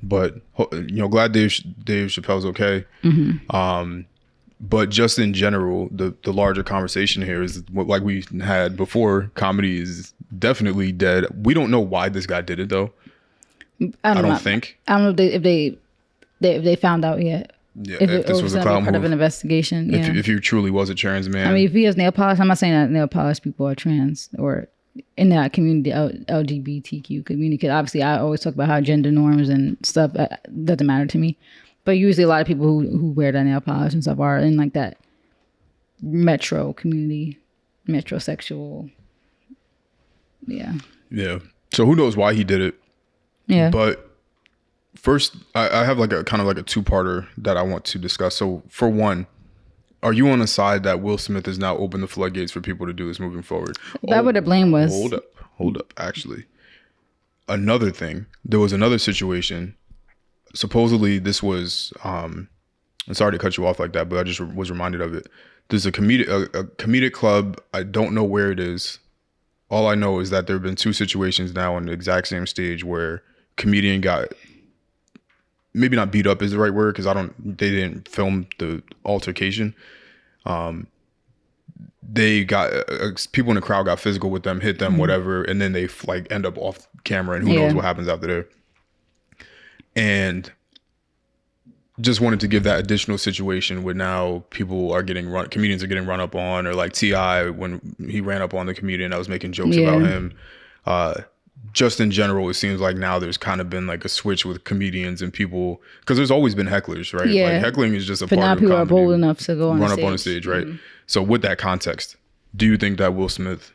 But glad Dave Chappelle's okay. Mm-hmm. But just in general, the larger conversation here is what, like we had before, comedy is definitely dead. We don't know why this guy did it though. I don't think. I don't know if they found out yet. Yeah, If this was a clown part of move. an investigation. Yeah. If he truly was a trans man. I mean, if he has nail polish, I'm not saying that nail polish people are trans or in that community, LGBTQ community. Because obviously, I always talk about how gender norms and stuff doesn't matter to me. But usually, a lot of people who wear that nail polish and stuff are in like that metro community, metrosexual. Yeah. Yeah. So who knows why he did it? Yeah. But first, I have like a kind of like a two-parter that I want to discuss. So for one, are you on the side that Will Smith has now opened the floodgates for people to do this moving forward? That what the blame was. Hold up. Actually, another thing. There was another situation. Supposedly, this was. I'm sorry to cut you off like that, but I just was reminded of it. There's a comedic club. I don't know where it is. All I know is that there have been two situations now on the exact same stage where comedian got, maybe not beat up is the right word because they didn't film the altercation. They got people in the crowd got physical with them, hit them, whatever, and then they like end up off camera, and who knows what happens after there. And just wanted to give that additional situation where now comedians are getting run up on, or like T.I. when he ran up on the comedian that was making jokes about him. Just in general, it seems like now there's kind of been like a switch with comedians and people, because there's always been hecklers, right? Yeah. Like heckling is just a But part now of people comedy. are bold enough to go run up on the stage, right? So with that context, do you think that Will Smith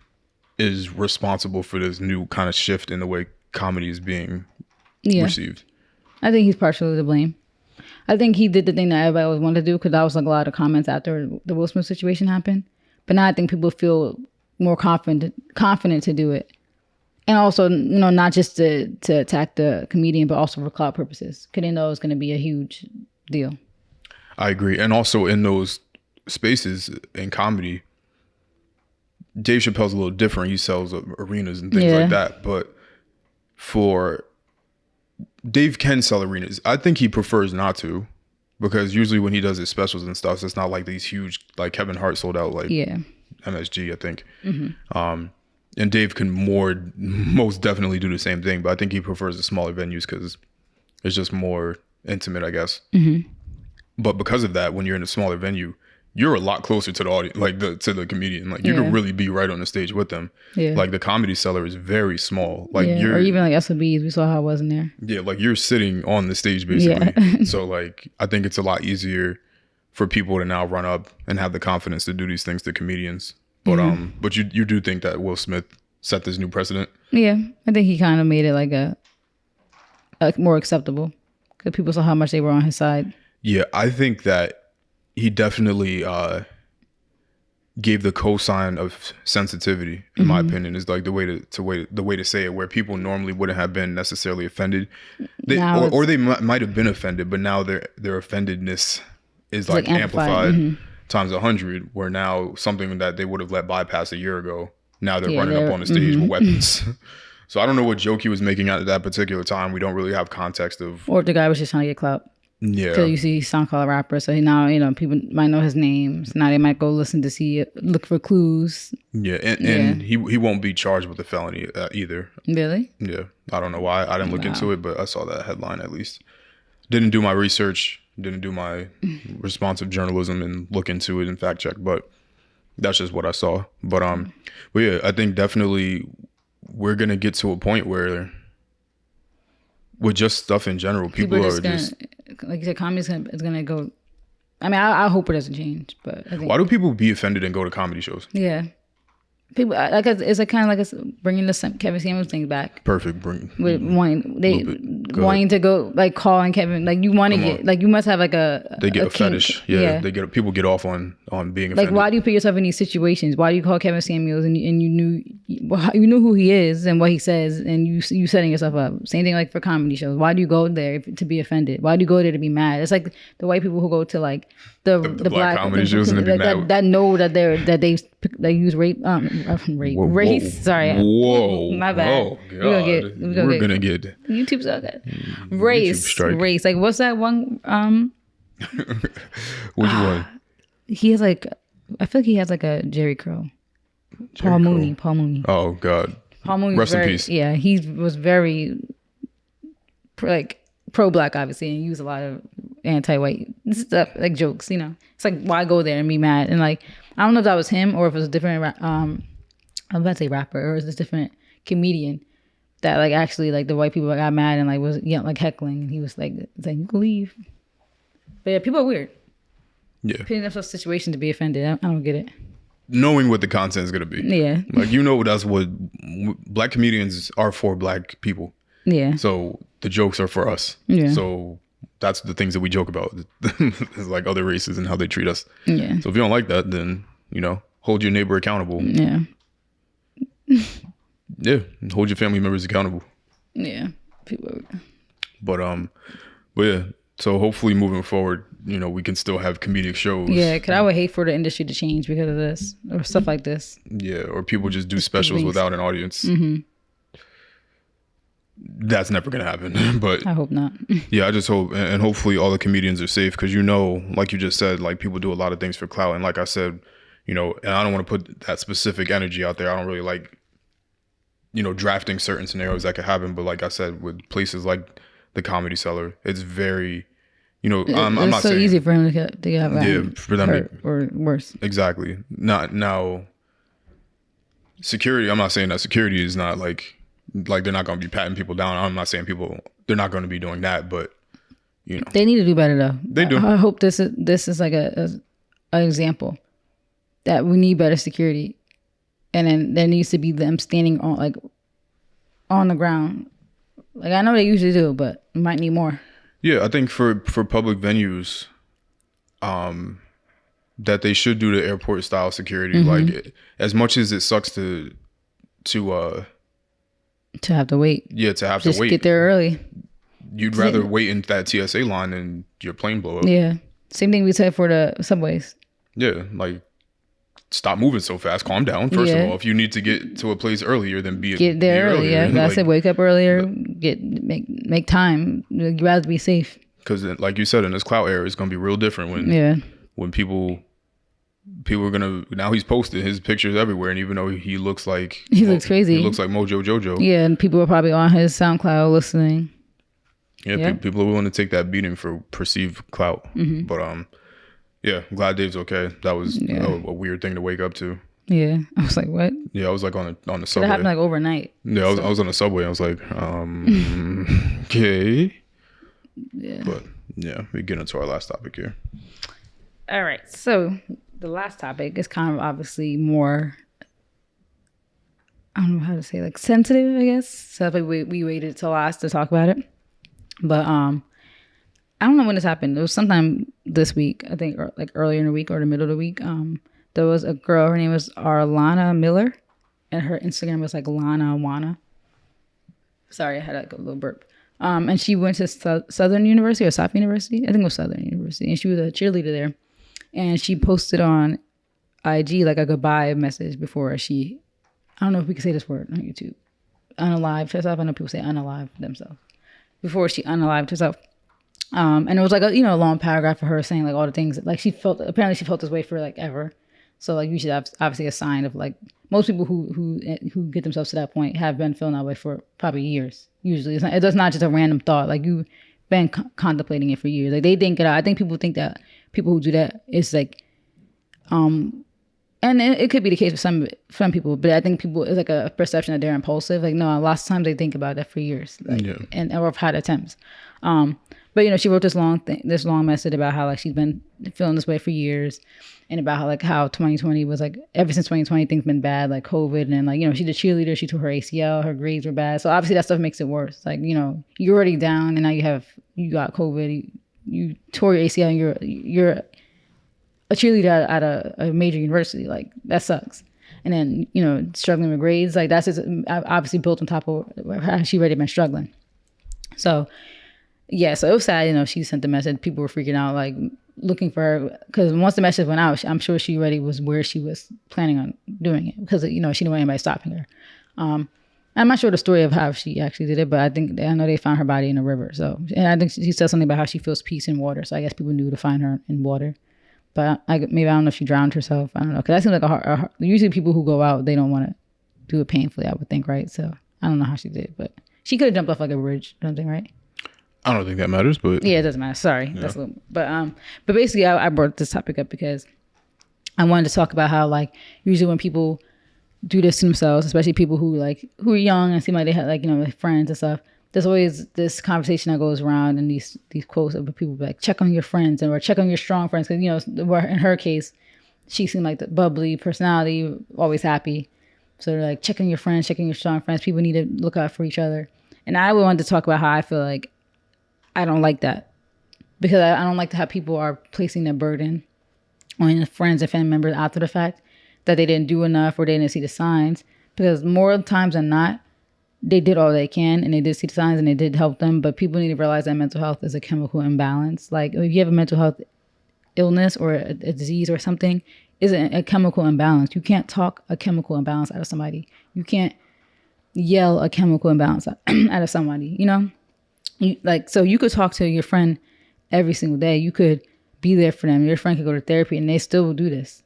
is responsible for this new kind of shift in the way comedy is being received? I think he's partially to blame. I think he did the thing that everybody always wanted to do, because that was like a lot of comments after the Will Smith situation happened. But now I think people feel more confident to do it. And also, not just to attack the comedian, but also for clout purposes, because they know it's going to be a huge deal. I agree. And also in those spaces in comedy, Dave Chappelle's a little different. He sells arenas and things like that. But Dave can sell arenas. I think he prefers not to, because usually when he does his specials and stuff, it's not like these huge, like Kevin Hart sold out like MSG, I think. And Dave can most definitely do the same thing, but I think he prefers the smaller venues because it's just more intimate, I guess. But because of that, when you're in a smaller venue, you're a lot closer to the audience, like to the comedian. Like you could really be right on the stage with them. Yeah. Like the Comedy Cellar is very small. Like or even like SOBs, we saw how it was in there. Yeah, like you're sitting on the stage basically. So like I think it's a lot easier for people to now run up and have the confidence to do these things to comedians. But you do think that Will Smith set this new precedent? Yeah, I think he kind of made it like a more acceptable, because people saw how much they were on his side. Yeah, I think that he definitely gave the cosign of sensitivity, in my opinion, is like the way to say it, where people normally wouldn't have been necessarily offended, they might have been offended, but now their offendedness is like amplified times 100. Where now something that they would have let bypass a year ago, now they're running up on the stage with weapons. So I don't know what joke he was making at that particular time. We don't really have context of. Or the guy was just trying to get clout. Yeah. So you see, he's SoundCloud rapper, so now people might know his name. So now they might go listen to see it, look for clues. Yeah, and he won't be charged with a felony either. Really? Yeah, I don't know why. I didn't look into it, but I saw that headline at least. Didn't do my research. Didn't do my responsive journalism and look into it and fact check. But that's just what I saw. But yeah, I think definitely we're gonna get to a point where, with just stuff in general, people are just like you said, comedy is gonna go. I mean, I hope it doesn't change, but I think, why do people be offended and go to comedy shows? Yeah, people like it's like kind of like bringing the Kevin Samuels thing back. Perfect. With wanting to go like calling Kevin, like you want to get like you must have like they get a fetish. Yeah, people get off on being offended. Like, why do you put yourself in these situations? Why do you call Kevin Samuels and you knew who he is and what he says, and you setting yourself up? Same thing like for comedy shows. Why do you go there to be offended? Why do you go there to be mad? It's like the white people who go to like the black comedy shows and be mad that know that they use rape race. Sorry. Whoa. My bad. Oh God. We're gonna get YouTube's so good. Race. Like, what's that one? Which one? He has like, I feel like he has like a Jerry Curl. Paul Mooney. Oh God. Paul Mooney Rest in very, peace. yeah, he was very like pro-black, obviously, and used a lot of anti-white stuff, like jokes. It's like, why go there and be mad? And like, I don't know if that was him or if it was a different I'm about to say rapper, or it was a different comedian that like actually like the white people got mad and like was like heckling, and he was like, it's like, you can leave. But yeah, people are weird. Yeah. Putting themselves in a situation to be offended. I don't get it. Knowing what the content is going to be. Yeah. Like, that's what black comedians are for black people. Yeah. So the jokes are for us. Yeah. So that's the things that we joke about. It's like other races and how they treat us. Yeah. So if you don't like that, then, hold your neighbor accountable. Yeah. Yeah. Hold your family members accountable. Yeah. People. But yeah. So hopefully moving forward, we can still have comedic shows. Yeah, because I would hate for the industry to change because of this or stuff like this. Yeah, or people just do specials without an audience. Mm-hmm. That's never going to happen. But I hope not. Yeah, I just hope, and hopefully all the comedians are safe, because like you just said, like people do a lot of things for clout. And like I said, and I don't want to put that specific energy out there. I don't really like, drafting certain scenarios that could happen. But like I said, with places like the Comedy Cellar, it's very... I'm not so saying, easy for him to get for them hurt or worse. Exactly. Not now. Security. I'm not saying that security is not like they're not going to be patting people down. I'm not saying they're not going to be doing that, but they need to do better though. They do. I hope this is like an example that we need better security, and then there needs to be them standing on the ground. Like I know they usually do, but might need more. Yeah, I think for public venues, that they should do the airport style security. Mm-hmm. Like, as much as it sucks to have to wait. Yeah, to have Just to wait. Get there early. You'd rather wait in that TSA line than your plane blow up. Yeah. Same thing we said for the subways. Yeah, like, stop moving so fast. Calm down. First of all, if you need to get to a place earlier, then get there early. Earlier. Yeah, I said wake up earlier. Make time. You'd rather be safe. Because, like you said, in this clout era, it's gonna be real different when people are gonna, now he's posted his pictures everywhere, and even though he looks like looks crazy, he looks like Mojo Jojo. Yeah, and people are probably on his SoundCloud listening. Yeah, people are willing to take that beating for perceived clout. Mm-hmm. But yeah, I'm glad Dave's okay. That was a weird thing to wake up to. Yeah, I was like, what? Yeah, I was like on the subway. It happened like overnight. Yeah, I was on the subway. I was like, okay. Yeah. But yeah, we get into our last topic here. All right, so the last topic is kind of obviously more, I don't know how to say, like sensitive, I guess. So that's why we waited till last to talk about it. But I don't know when this happened. It was sometime this week, I think, or like earlier in the week or the middle of the week. There was a girl, her name was Arlana Miller, and her Instagram was like Lana Wana. Sorry, I had like a little burp. And she went to Southern University or South University. I think it was Southern University. And she was a cheerleader there. And she posted on IG like a goodbye message before she, I don't know if we can say this word on YouTube, unalived herself. I know people say unalive themselves. Before she unalived herself. And it was like a long paragraph of her saying like all the things that, like apparently she felt this way for like ever. So like you should have obviously a sign of like most people who get themselves to that point have been feeling that way for probably years. Usually it's not just a random thought. Like you've been contemplating it for years. Like they think it out. I think people think that people who do that is like, and it could be the case with some people, but I think people, it's like a perception that they're impulsive. Like no, lots of times they think about that for years, like, and or have had attempts. But she wrote this long message about how like she's been feeling this way for years, and about how 2020 was like, ever since 2020 things been bad, like COVID, and like she's a cheerleader, she tore her ACL, her grades were bad, so obviously that stuff makes it worse. Like you're already down, and now you got COVID, you tore your ACL, and you're a cheerleader at a major university. Like that sucks. And then struggling with grades, like that's just obviously built on top of how she already been struggling. So yeah, so it was sad. She sent the message. People were freaking out, like looking for her, because once the message went out, I'm sure she already was where she was planning on doing it, because she didn't want anybody stopping her. I'm not sure the story of how she actually did it, but I know they found her body in a river. So, and I think she said something about how she feels peace in water. So I guess people knew to find her in water. But maybe I don't know if she drowned herself. I don't know, because that seems like usually people who go out, they don't want to do it painfully, I would think, right? So I don't know how she did, but she could have jumped off like a bridge or something, right? I don't think that matters, but yeah, it doesn't matter. Sorry, that's a little, but basically, I brought this topic up because I wanted to talk about how like usually when people do this to themselves, especially people who are young and seem like they have like like friends and stuff. There's always this conversation that goes around and these quotes of people like check on your friends or check on your strong friends because in her case she seemed like the bubbly personality, always happy. So they're like check on your friends, check on your strong friends. People need to look out for each other. And I would want to talk about how I feel like I don't like that because I don't like to have people are placing their burden on friends and family members after the fact that they didn't do enough or they didn't see the signs, because more times than not, they did all they can and they did see the signs and they did help them. But people need to realize that mental health is a chemical imbalance. Like if you have a mental health illness or a disease or something, is a chemical imbalance. You can't talk a chemical imbalance out of somebody. You can't yell a chemical imbalance out of somebody, so you could talk to your friend every single day. You could be there for them. Your friend could go to therapy and they still will do this,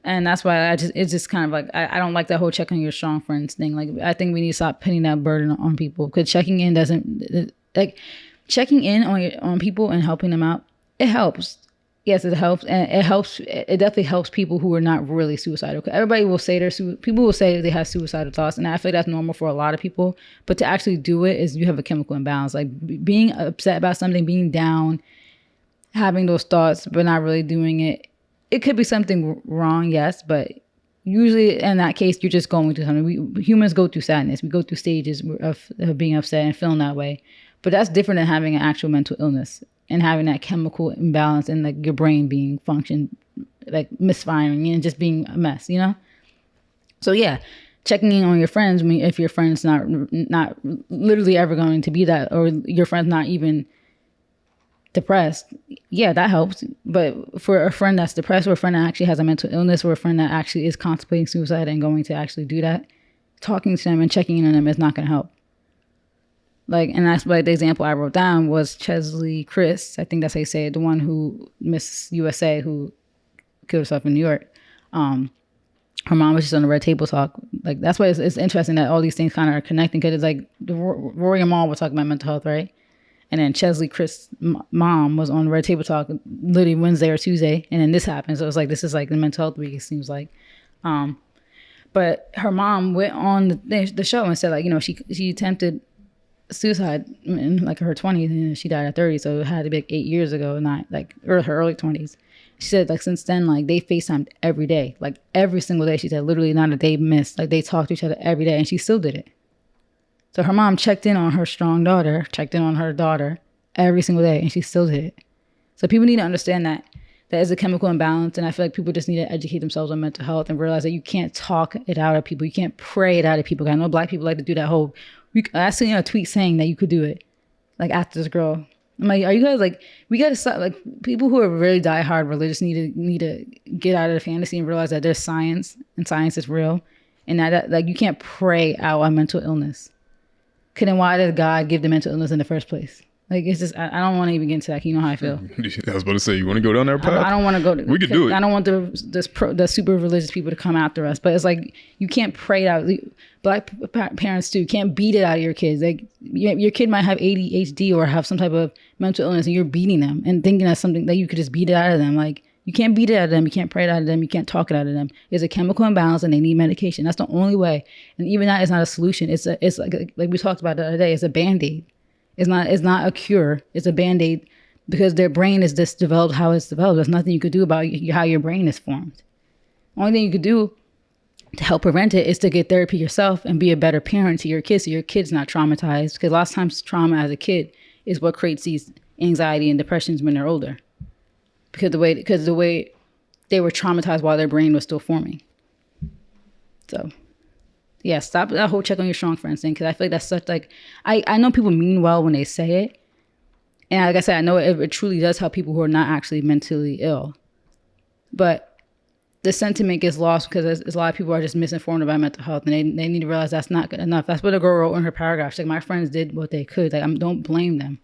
And that's why it's just kind of like, I don't like that whole check on your strong friends thing. Like, I think we need to stop putting that burden on people because checking in on people and helping them out, it helps. Yes, it helps. And it definitely helps people who are not really suicidal. Everybody will say people will say they have suicidal thoughts. And I feel like that's normal for a lot of people. But to actually do it is you have a chemical imbalance. Like being upset about something, being down, having those thoughts, but not really doing it. It could be something wrong, yes, but usually in that case, you're just going through something. Humans go through sadness. We go through stages of being upset and feeling that way. But that's different than having an actual mental illness and having that chemical imbalance and like your brain being like misfiring and just being a mess, So yeah, checking in on your friends. I mean, if your friend's not literally ever going to be that, or your friend's not even depressed, yeah, that helps. But for a friend that's depressed, or a friend that actually has a mental illness, or a friend that actually is contemplating suicide and going to actually do that, talking to them and checking in on them is not going to help. And that's like the example I wrote down was Chesley Chris. I think that's how you say it. The one who Miss USA who killed herself in New York. Her mom was just on the Red Table Talk. Like that's why it's interesting that all these things kind of are connecting, because it's like Rory and Maul were talking about mental health, right? And then Chesley Chris' mom was on Red Table Talk literally Wednesday or Tuesday. And then this happened. So it was like, this is like the mental health week, it seems like. But her mom went on the show and said, like, she attempted suicide in like her 20s and she died at 30. So it had to be like 8 years ago, not like her early 20s. She said like since then, like they FaceTimed every day, like every single day. She said literally not a day missed. Like they talked to each other every day and she still did it. So her mom checked in on her strong daughter, checked in on her daughter every single day, and she still did it. So people need to understand that is a chemical imbalance, and I feel like people just need to educate themselves on mental health and realize that you can't talk it out of people. You can't pray it out of people. I know Black people like to do that whole, I seen a tweet saying that you could do it, like after this girl. I'm like, are you guys like, we got to stop, like people who are really diehard religious need to get out of the fantasy and realize that there's science, and science is real, and that like you can't pray out a mental illness. Then why did God give the mental illness in the first place? Like, it's just, I don't want to even get into that. You know how I feel. I was about to say, you want to go down that path? I don't want to go. We could do it. I don't want the super religious people to come after us. But it's like, you can't pray it out. Black parents too can't beat it out of your kids. Like, your kid might have ADHD or have some type of mental illness, and you're beating them and thinking that's something that you could just beat it out of them. Like, you can't beat it out of them. You can't pray it out of them. You can't talk it out of them. It's a chemical imbalance and they need medication. That's the only way. And even that is not a solution. It's like we talked about the other day. It's a Band-Aid. It's not a cure. It's a Band-Aid because their brain is just developed how it's developed. There's nothing you could do about how your brain is formed. Only thing you could do to help prevent it is to get therapy yourself and be a better parent to your kids so your kid's not traumatized. Because lots of times trauma as a kid is what creates these anxiety and depressions when they're older. Because the way they were traumatized while their brain was still forming. So, yeah, stop that whole check on your strong friends thing, because I feel like that's such like, I know people mean well when they say it. And like I said, I know it truly does help people who are not actually mentally ill. But the sentiment gets lost because a lot of people are just misinformed about mental health, and they need to realize that's not good enough. That's what a girl wrote in her paragraph. She's like, my friends did what they could. Like, don't blame them.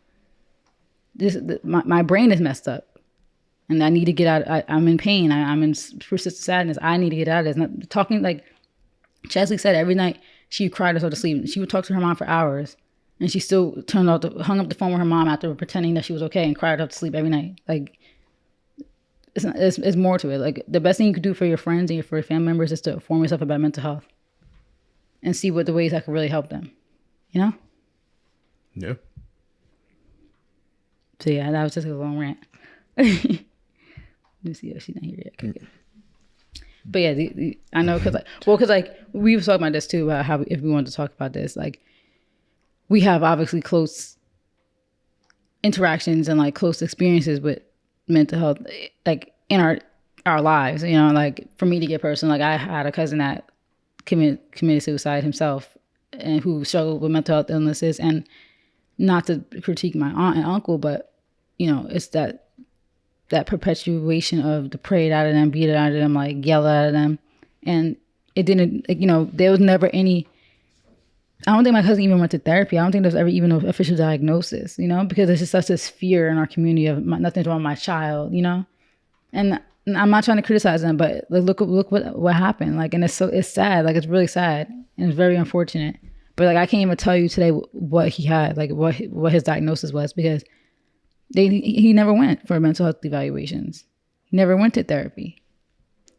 My brain is messed up. And I need to get out. I'm in pain. I'm in persistent sadness. I need to get out of this. Not Chesley said every night she cried herself to sleep. She would talk to her mom for hours, and she still hung up the phone with her mom after pretending that she was okay and cried herself to sleep every night. Like, it's more to it. Like, the best thing you could do for your friends and for your family members is to inform yourself about mental health and see what the ways that could really help them. You know? Yeah. So yeah, that was just a long rant. Let me see if she's not here yet. Okay, good. But yeah, I know because we were talking about this too, about how if we wanted to talk about this, like, we have obviously close interactions and like close experiences with mental health, like in our lives. You know, like for me to get personal, like I had a cousin that committed suicide himself, and who struggled with mental health illnesses. And not to critique my aunt and uncle, but you know, it's that perpetuation of the pray it out of them, beat it out of them, like yell out of them. And it didn't, like, you know, there was never any, I don't think my cousin even went to therapy. I don't think there's ever even an official diagnosis, you know, because there's just such this fear in our community of nothing's wrong with my child, you know. And I'm not trying to criticize them, but like, look what happened. Like, and it's sad. Like, it's really sad and it's very unfortunate. But like, I can't even tell you today what he had, like what his diagnosis was, because he never went for mental health evaluations. He never went to therapy.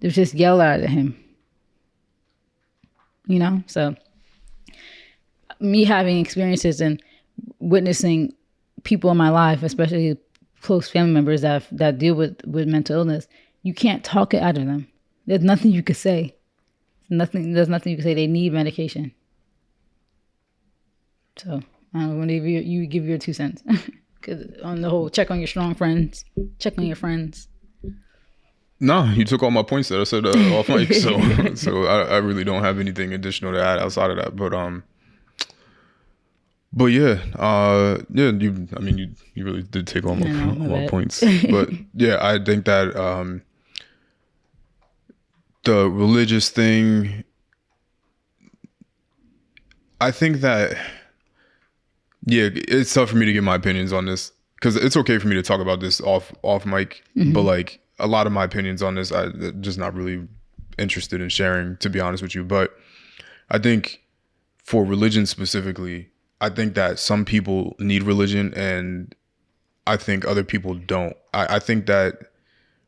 It was just yelled out at him. You know? So me having experiences and witnessing people in my life, especially close family members that deal with mental illness, you can't talk it out of them. There's nothing you could say. There's nothing you can say. They need medication. So I'm gonna you give your 2 cents. Because on the whole, check on your strong friends. Check on your friends. No, you took all my points that I said off mic, so I really don't have anything additional to add outside of that. But yeah, you really did take all my points. But yeah, I think that the religious thing, I think that, yeah, it's tough for me to give my opinions on this, because it's okay for me to talk about this off mic, but like a lot of my opinions on this, I'm just not really interested in sharing, to be honest with you. But I think for religion specifically, I think that some people need religion and I think other people don't. I think that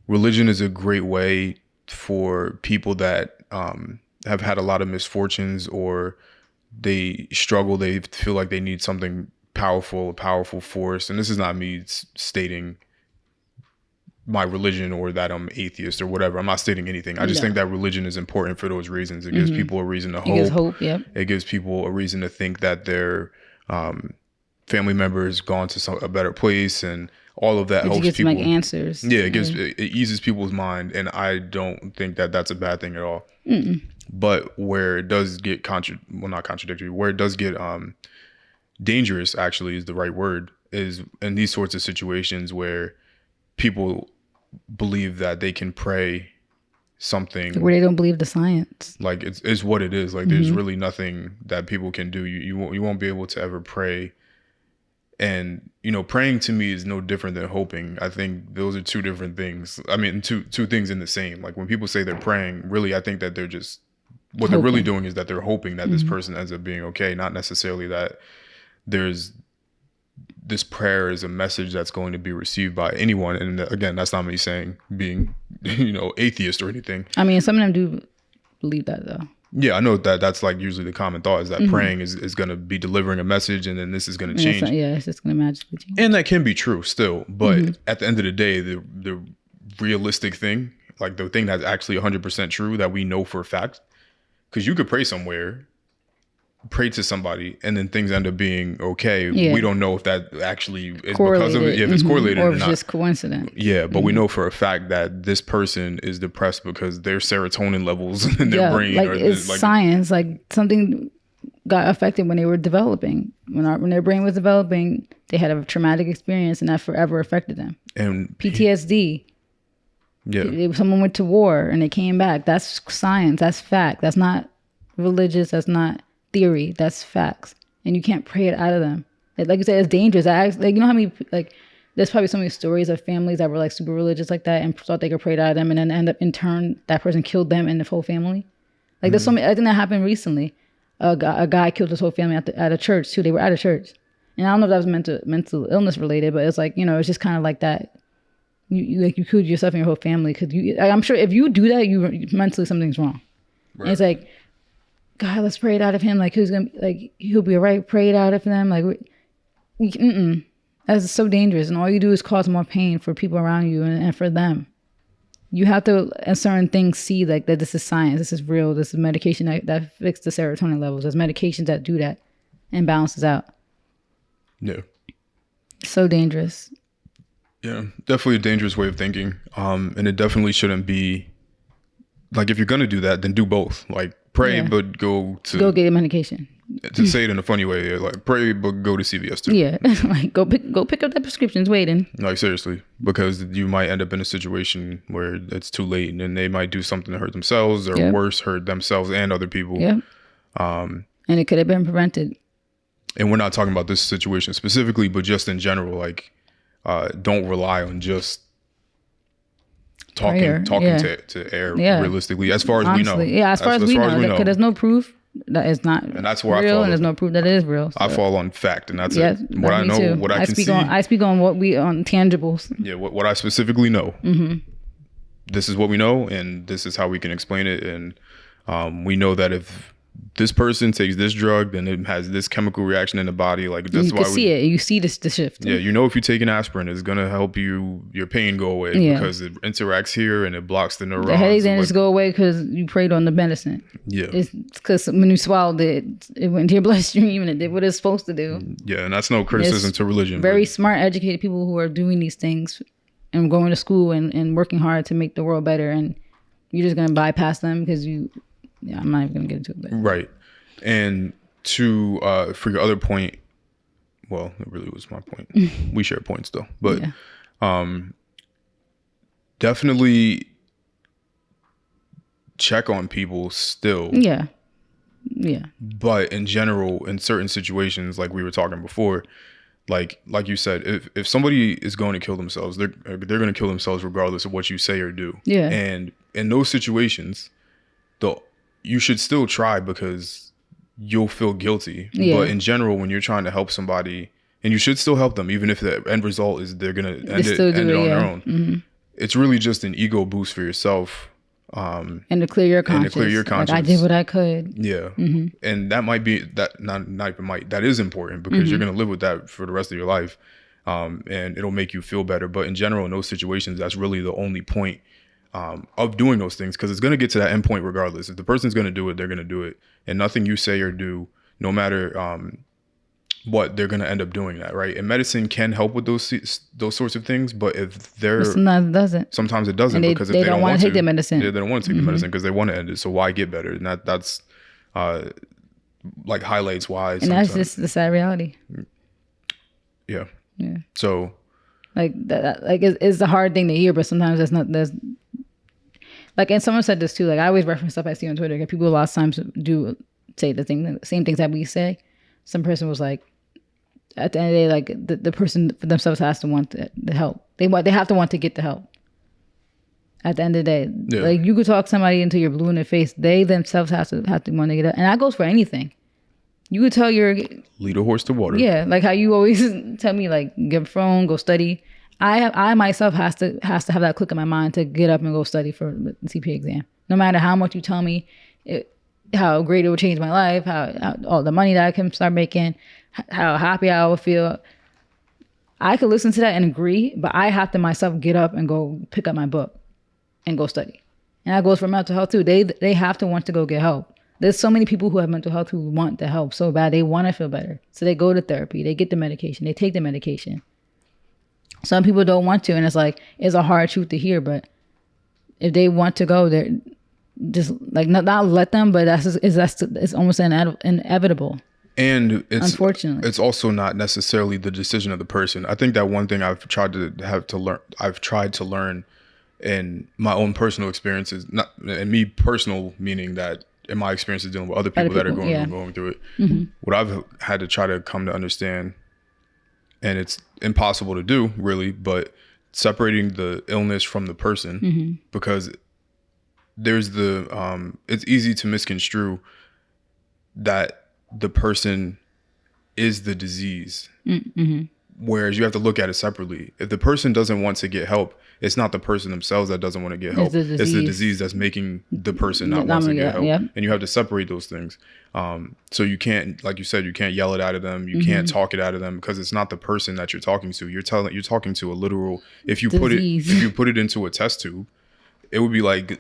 religion is a great way for people that have had a lot of misfortunes, or they struggle, they feel like they need something powerful, a powerful force. And this is not me stating my religion or that I'm atheist or whatever. I'm not stating anything. I just think that religion is important for those reasons. It gives people a reason to hope. It gives hope, yep. It gives people a reason to think that their family members gone to a better place, and all of that helps people. It gives them like answers. Yeah, it eases people's mind, and I don't think that that's a bad thing at all. But where it does get not contradictory, where it does get dangerous, actually is the right word, is in these sorts of situations where people believe that they can pray something, where they don't believe the science, like it's what it is. Like there's really nothing that people can do. You won't be able to ever pray. And you know, praying to me is no different than hoping. I think those are two different things. I mean, two things in the same. Like when people say they're praying, really, I think that they're just they're really doing is that they're hoping that this person ends up being okay, not necessarily that there's this prayer is a message that's going to be received by anyone. And again, that's not me saying being, you know, atheist or anything. I mean, some of them do believe that though. Yeah, I know that's like usually the common thought is that praying is going to be delivering a message, and then this is going to change. It's just going to magically change. And that can be true still. But at the end of the day, the realistic thing, like the thing that's actually 100% true that we know for a fact, because you could pray somewhere, pray to somebody, and then things end up being okay. Yeah. We don't know if that actually is because of it, if it's correlated or if it's just coincident. Yeah, but we know for a fact that this person is depressed because their serotonin levels in their brain like it's like science, like something got affected when they were developing. When their brain was developing, they had a traumatic experience and that forever affected them. And PTSD. Yeah. Someone went to war and they came back. That's science. That's fact. That's not religious. That's not theory. That's facts. And you can't pray it out of them. Like you said, it's dangerous. Like, you know how many, like, there's probably so many stories of families that were like super religious like that and thought they could pray it out of them, and then end up in turn that person killed them and the whole family. Like there's so many. I think that happened recently. A guy killed his whole family at a church too. They were at a church, and I don't know if that was mental illness related, but it's like, you know, it's just kind of like that. You killed yourself and your whole family because I'm sure if you do that, you mentally something's wrong. Right. And it's like, God, let's pray it out of him. Like he'll be all right. Pray it out of them. Like, that's so dangerous, and all you do is cause more pain for people around you and for them. You have to, in certain things, see like that this is science, this is real, this is medication that fixes the serotonin levels. There's medications that do that and balances out. Yeah. So dangerous. Yeah, definitely a dangerous way of thinking. And it definitely shouldn't be, like, if you're going to do that, then do both. Like, pray, but go get your medication. To say it in a funny way, like, pray, but go to CVS too. Yeah, like go pick up that prescription's waiting. Like, seriously, because you might end up in a situation where it's too late, and then they might do something to hurt themselves, or worse, hurt themselves and other people. Yeah. And it could have been prevented. And we're not talking about this situation specifically, but just in general, like, don't rely on just talking to air realistically, as far as honestly, we know. Yeah, as far as we know, because there's no proof that it's not and that's where real, I fall. And there's no proof that it is real. So. I fall on fact, and that's it. What I know, too. What I can see. I speak on what we on tangibles. Yeah, what I specifically know. Mm-hmm. This is what we know, and this is how we can explain it. And we know that if this person takes this drug, then it has this chemical reaction in the body. Like, that's you why can see it. You see the shift. Yeah, you know, if you take an aspirin, it's gonna help your pain go away because it interacts here and it blocks the neurons. The headache didn't just go away because you prayed on the medicine. Yeah, it's because when you swallowed it, it went into your bloodstream and it did what it's supposed to do. Yeah, and that's no criticism to religion. Very smart, educated people who are doing these things and going to school and working hard to make the world better, and you're just gonna bypass them because you. Yeah, I'm not even gonna get into it. But. Right. And to for your other point, well, it really was my point. We share points though, but definitely check on people still. Yeah. But in general, in certain situations, like we were talking before, like you said, if somebody is going to kill themselves, they're going to kill themselves regardless of what you say or do. Yeah. And in those situations, you should still try because you'll feel guilty. Yeah. But in general, when you're trying to help somebody, and you should still help them, even if the end result is they're going to end it on their own. Mm-hmm. It's really just an ego boost for yourself. And to clear your conscience. Like, I did what I could. Yeah. Mm-hmm. And that might be, not even might, that is important because you're going to live with that for the rest of your life. And it'll make you feel better. But in general, in those situations, that's really the only point of doing those things, because it's going to get to that end point regardless. If the person's going to do it, they're going to do it, and nothing you say or do, no matter what, they're going to end up doing that, right? And medicine can help with those sorts of things, but if they're sometimes it doesn't, because if they don't want to take the medicine, they don't want to take the medicine because they want to end it. So why get better? And that's like highlights why. And that's just the sad reality. Yeah. So like that, like it's a hard thing to hear, but sometimes there's like, and someone said this too, like I always reference stuff I see on Twitter, because people a lot of times do say the same things that we say. Some person was like, at the end of the day, like the person for themselves has to want the help. They have to want to get the help. At the end of the day, like you could talk somebody until you're blue in the face. They themselves have to want to get it, and that goes for anything. You could tell lead a horse to water. Yeah, like how you always tell me, like, get a phone, go study. I myself has to have that click in my mind to get up and go study for the CPA exam. No matter how much you tell me how great it would change my life, how all the money that I can start making, how happy I would feel. I could listen to that and agree, but I have to myself get up and go pick up my book and go study. And that goes for mental health too. They have to want to go get help. There's so many people who have mental health who want the help so bad. They want to feel better. So they go to therapy. They get the medication. They take the medication. Some people don't want to, and it's a hard truth to hear, but if they want to go, they're just like not let them, but it's almost inevitable. And unfortunately, it's also not necessarily the decision of the person. I think that one thing I've tried to learn in my own personal experiences, not in me personal, meaning that in my experiences dealing with other people that are going through it, what I've had to try to come to understand, and it's impossible to do really, but separating the illness from the person, because there's it's easy to misconstrue that the person is the disease. Mm-hmm. Whereas you have to look at it separately. If the person doesn't want to get help, it's not the person themselves that doesn't want to get help. It's the disease that's making the person not want to get help. Yep. And you have to separate those things. So you can't, like you said, you can't yell it out of them. You can't talk it out of them, because it's not the person that you're talking to. You're talking to a literal. If you put it into a test tube, it would be like.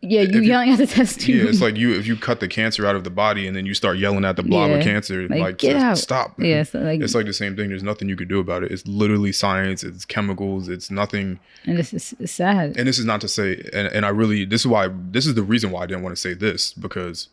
Yeah, you yelling at the test tube. Yeah, it's like if you cut the cancer out of the body and then you start yelling at the blob of cancer, like get out. Stop. Yeah, it's like the same thing. There's nothing you could do about it. It's literally science. It's chemicals. It's nothing. And this is sad. And this is not to say, and I really, this is the reason why I didn't want to say this, because,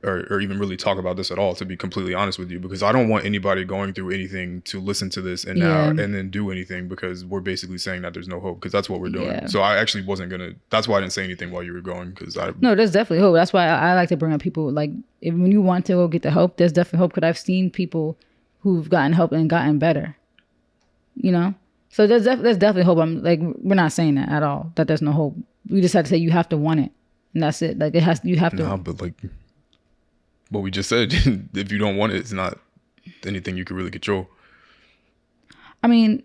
or even really talk about this at all, to be completely honest with you, because I don't want anybody going through anything to listen to this and then do anything, because we're basically saying that there's no hope, because that's what we're doing. Yeah. So I actually wasn't gonna. That's why I didn't say anything while you were going, because no, there's definitely hope. That's why I like to bring up people, like, when you want to go get the help, there's definitely hope, because I've seen people who've gotten help and gotten better. You know, so there's definitely hope. I'm like, we're not saying that at all, that there's no hope. We just have to say you have to want it, and that's it. Like, you have to. No, but like what we just said, if you don't want it, it's not anything you can really control. I mean,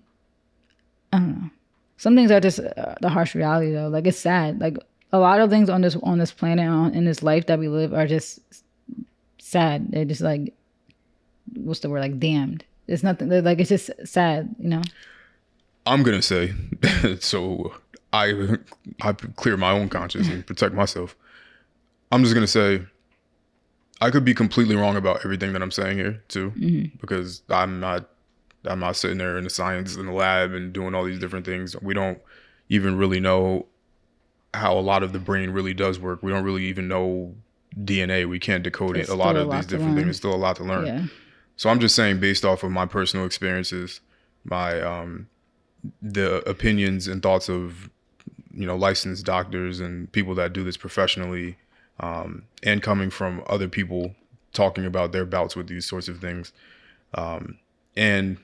I don't know. Some things are just the harsh reality, though. Like, it's sad. Like, a lot of things on this planet, in this life that we live, are just sad. They're just like, what's the word? Like, damned. It's nothing. Like, it's just sad, you know. I'm gonna say, so I clear my own conscience and protect myself. I'm just gonna say, I could be completely wrong about everything that I'm saying here too, because I'm not sitting there in the science in the lab and doing all these different things. We don't even really know how a lot of the brain really does work. We don't really even know DNA. We can't decode it. A lot of these different things. There's still a lot to learn. Yeah. So I'm just saying, based off of my personal experiences, my the opinions and thoughts of, you know, licensed doctors and people that do this professionally, and coming from other people talking about their bouts with these sorts of things, and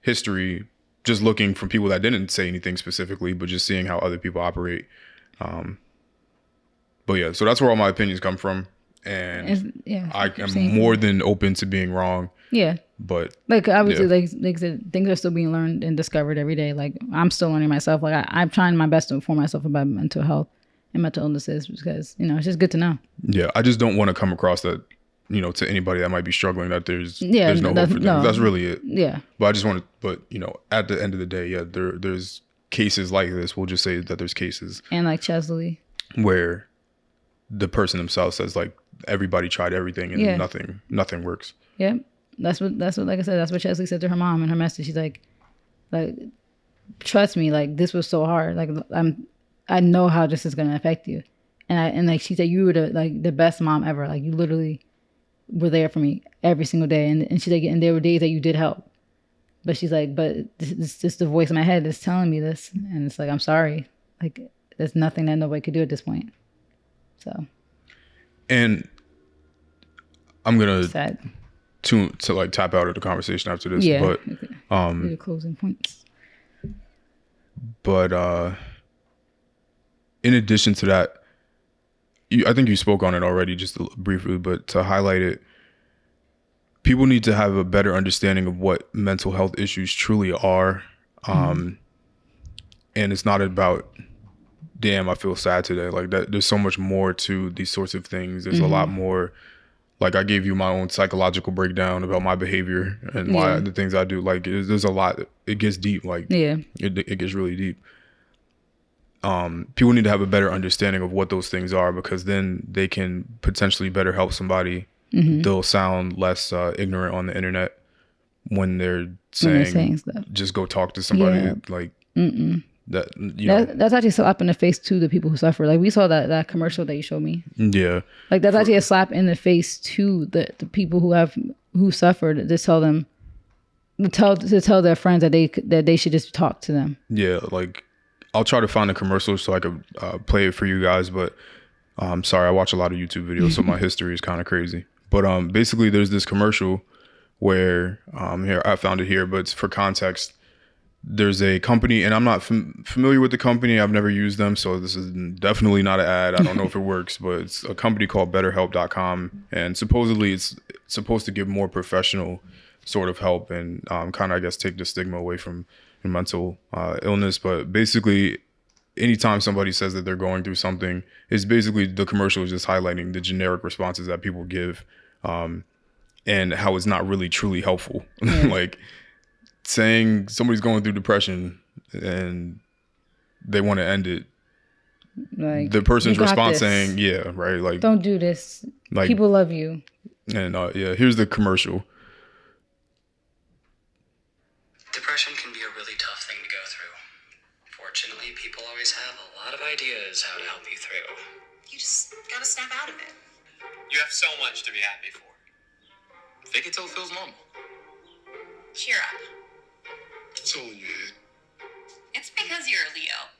history, just looking from people that didn't say anything specifically, but just seeing how other people operate. But yeah, so that's where all my opinions come from. And I am more than open to being wrong. Yeah. But like, obviously, like I said, things are still being learned and discovered every day. Like, I'm still learning myself. Like, I'm trying my best to inform myself about mental health and mental illnesses, because, you know, it's just good to know. Yeah. I just don't want to come across that, you know, to anybody that might be struggling, that there's no hope for them. That's really it. Yeah. But I just want to, but, you know, at the end of the day, yeah, there's cases like this. We'll just say that there's cases. And like Chesley, where the person themselves says, like, everybody tried everything and nothing works. Yeah. That's what, like I said, that's what Chesley said to her mom in her message. She's like, trust me, like, this was so hard. Like, I know how this is going to affect you. And like, she said, you were the best mom ever. Like, you literally were there for me every single day. And she's like, and there were days that you did help. But she's like, but it's just the voice in my head that's telling me this. And it's like, I'm sorry. Like, there's nothing that nobody could do at this point. So. And I'm going to like tap out of the conversation after this. Yeah. But your closing points. But in addition to that, I think you spoke on it already just briefly, but to highlight it, people need to have a better understanding of what mental health issues truly are. And it's not about, damn, I feel sad today. Like, that, there's so much more to these sorts of things. There's a lot more. Like, I gave you my own psychological breakdown about my behavior and why the things I do. Like, there's a lot. It gets deep. Like, it gets really deep. People need to have a better understanding of what those things are, because then they can potentially better help somebody. They'll sound less ignorant on the internet when they're saying stuff. Just go talk to somebody. Like, that, you know. That's actually a slap in the face to the people who suffer. Like, we saw that commercial that you showed me. Yeah. Like, that's actually a slap in the face to the people who suffered, to tell them, to tell their friends that they should just talk to them. Yeah. Like, I'll try to find a commercial so I could play it for you guys, but I'm sorry, I watch a lot of YouTube videos, so my history is kind of crazy. But basically, there's this commercial where here, I found it here, but it's for context. there's a company, and I'm not familiar with the company. I've never used them, so this is definitely not an ad. I don't know if it works, but it's a company called BetterHelp.com, and supposedly it's supposed to give more professional sort of help and kind of, I guess, take the stigma away from mental illness. But basically, anytime somebody says that they're going through something, it's basically the commercial is just highlighting the generic responses that people give, and how it's not really truly helpful. Yeah. Like saying somebody's going through depression and they want to end it. Like, The person's "You got response this. saying, yeah, right. Like, Don't do this. like, People love you." and yeah, here's the commercial. Depression can be a really tough thing to go through. Fortunately, people always have a lot of ideas how to help you through. You just gotta snap out of it. You have so much to be happy for. Fake it till it feels normal. Cheer up. It's all in your head. It's because you're a Leo.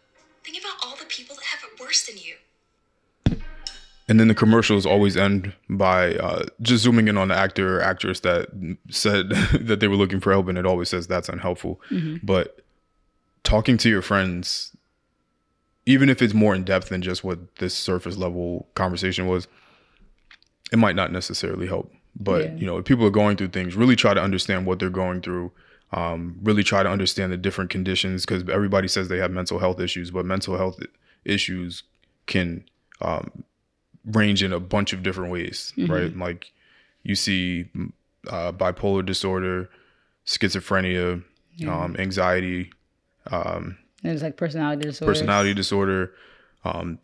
Think about all the people that have it worse than you. And then the commercials always end by just zooming in on the actor or actress that said that they were looking for help, and it always says that's unhelpful. But talking to your friends, even if it's more in depth than just what this surface level conversation was, it might not necessarily help. But you know, if people are going through things, really try to understand what they're going through. Really try to understand the different conditions, because everybody says they have mental health issues, but mental health issues can range in a bunch of different ways, right? Like you see bipolar disorder, schizophrenia, anxiety, There's like personality disorder.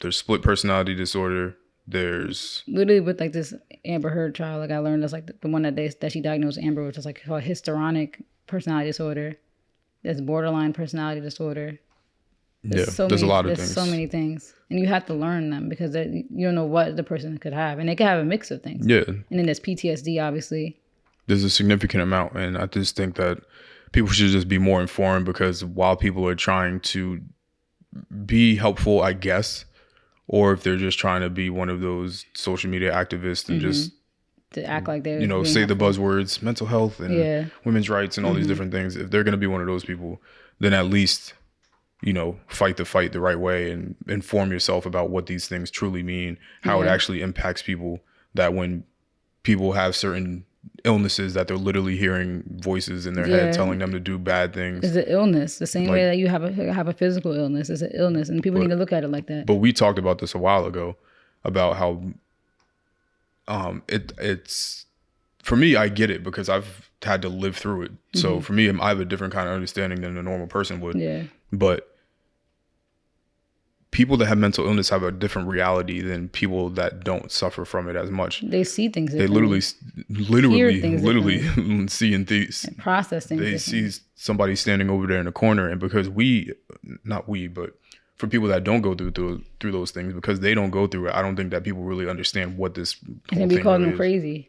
There's split personality disorder. There's Literally with like this Amber Heard trial, like I learned that's like the one that she diagnosed Amber, which is like called histrionic personality disorder. There's borderline personality disorder. There's a lot of things. There's so many things, and you have to learn them because you don't know what the person could have, and they could have a mix of things. Yeah, and then there's PTSD, obviously. There's a significant amount, and I just think that people should just be more informed, because while people are trying to be helpful, I guess, or if they're just trying to be one of those social media activists and just to act like they're, say the buzzwords mental health and women's rights and all these different things, if they're going to be one of those people, then at least fight the fight the right way and inform yourself about what these things truly mean, how it actually impacts people, that when people have certain illnesses that they're literally hearing voices in their head telling them to do bad things. It's an illness, the same way that you have a physical illness. It's an illness, and people need to look at it like that. But we talked about this a while ago about how it's for me, I get it because I've had to live through it. So for me, I have a different kind of understanding than a normal person would. Yeah. But people that have mental illness have a different reality than people that don't suffer from it as much. They see things differently. They literally see and process things. They see somebody standing over there in a corner, and because but for people that don't go through those things, because they don't go through it, I don't think that people really understand what this whole thing call really them is. Crazy.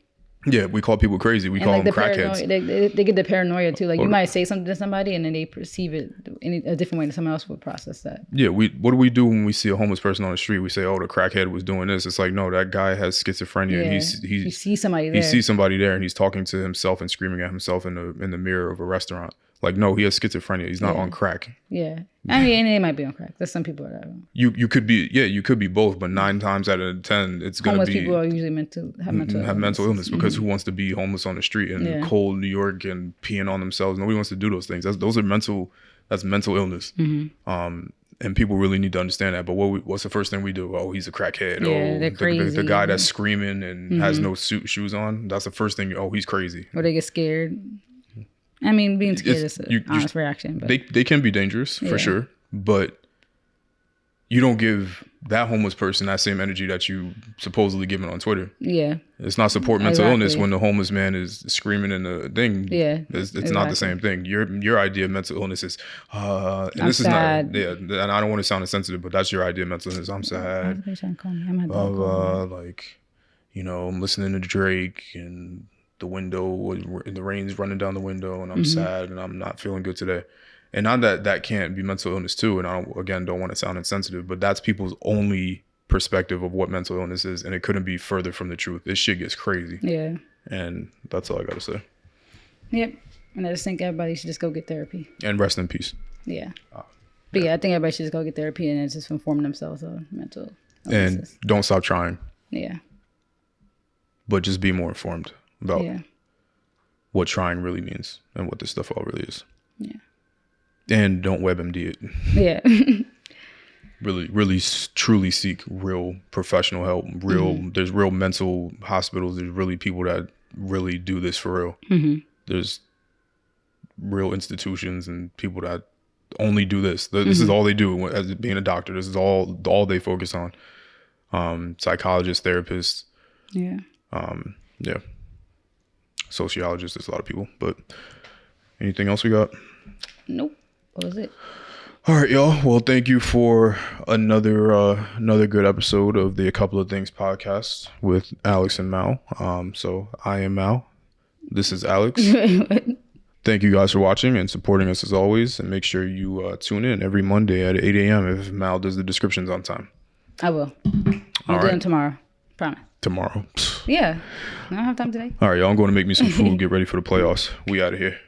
Yeah, we call people crazy. We call them crackheads. They get the paranoia too. Like you might say something to somebody and then they perceive it in a different way than someone else would process that. Yeah, what do we do when we see a homeless person on the street? We say, "Oh, the crackhead was doing this." It's like, no, that guy has schizophrenia, and he sees somebody there. He sees somebody there, and he's talking to himself and screaming at himself in the mirror of a restaurant. Like, no, he has schizophrenia. He's not on crack. Yeah, I mean, and they might be on crack. There's some people that are. You could be both, but 9 times out of 10, it's gonna homeless be people are usually meant to have mental illness because who wants to be homeless on the street in cold New York and peeing on themselves? Nobody wants to do those things. That's mental illness. And people really need to understand that. But what's the first thing we do? Oh, he's a crackhead. Yeah, they're crazy. The guy that's screaming and has no shoes on. That's the first thing. Oh, he's crazy. Or they get scared. I mean, being scared is an honest reaction. But they can be dangerous for sure, but you don't give that homeless person that same energy that you supposedly giving on Twitter. Yeah, it's not support mental illness when the homeless man is screaming in the thing. Yeah, it's not the same thing. Your idea of mental illness is, and I'm this sad. is not. Yeah, and I don't want to sound insensitive, but that's your idea of mental illness. I'm sad. Like, I'm listening to Drake and the window, and the rain's running down the window, and I'm sad and I'm not feeling good today. And not that can't be mental illness too, and I don't want to sound insensitive, but that's people's only perspective of what mental illness is, and it couldn't be further from the truth. This shit gets crazy. Yeah. And that's all I gotta say. Yep. And I just think everybody should just go get therapy. And rest in peace. Yeah. But yeah, I think everybody should just go get therapy and just inform themselves of mental illnesses. And don't stop trying. Yeah. But just be more informed about Yeah. what trying really means and what this stuff all really is. Yeah. And don't WebMD it. Yeah. Really, truly seek real professional help. There's real mental hospitals. There's really people that really do this for real. Mm-hmm. There's real institutions and people that only do this. This is all they do as being a doctor. This is all they focus on. Psychologists, therapists. Yeah. Yeah. Sociologists. There's a lot of people. But anything else we got? Nope. What was it? All right, y'all. Well, thank you for another good episode of the A Couple of Things podcast with Alex and Mal. So I am Mal. This is Alex. Thank you guys for watching and supporting us as always. And make sure you tune in every Monday at 8 a.m. if Mal does the descriptions on time. I will. I'll do them tomorrow. Promise. Tomorrow. Yeah. I don't have time today. All right, y'all. I'm going to make me some food. Get ready for the playoffs. We out of here.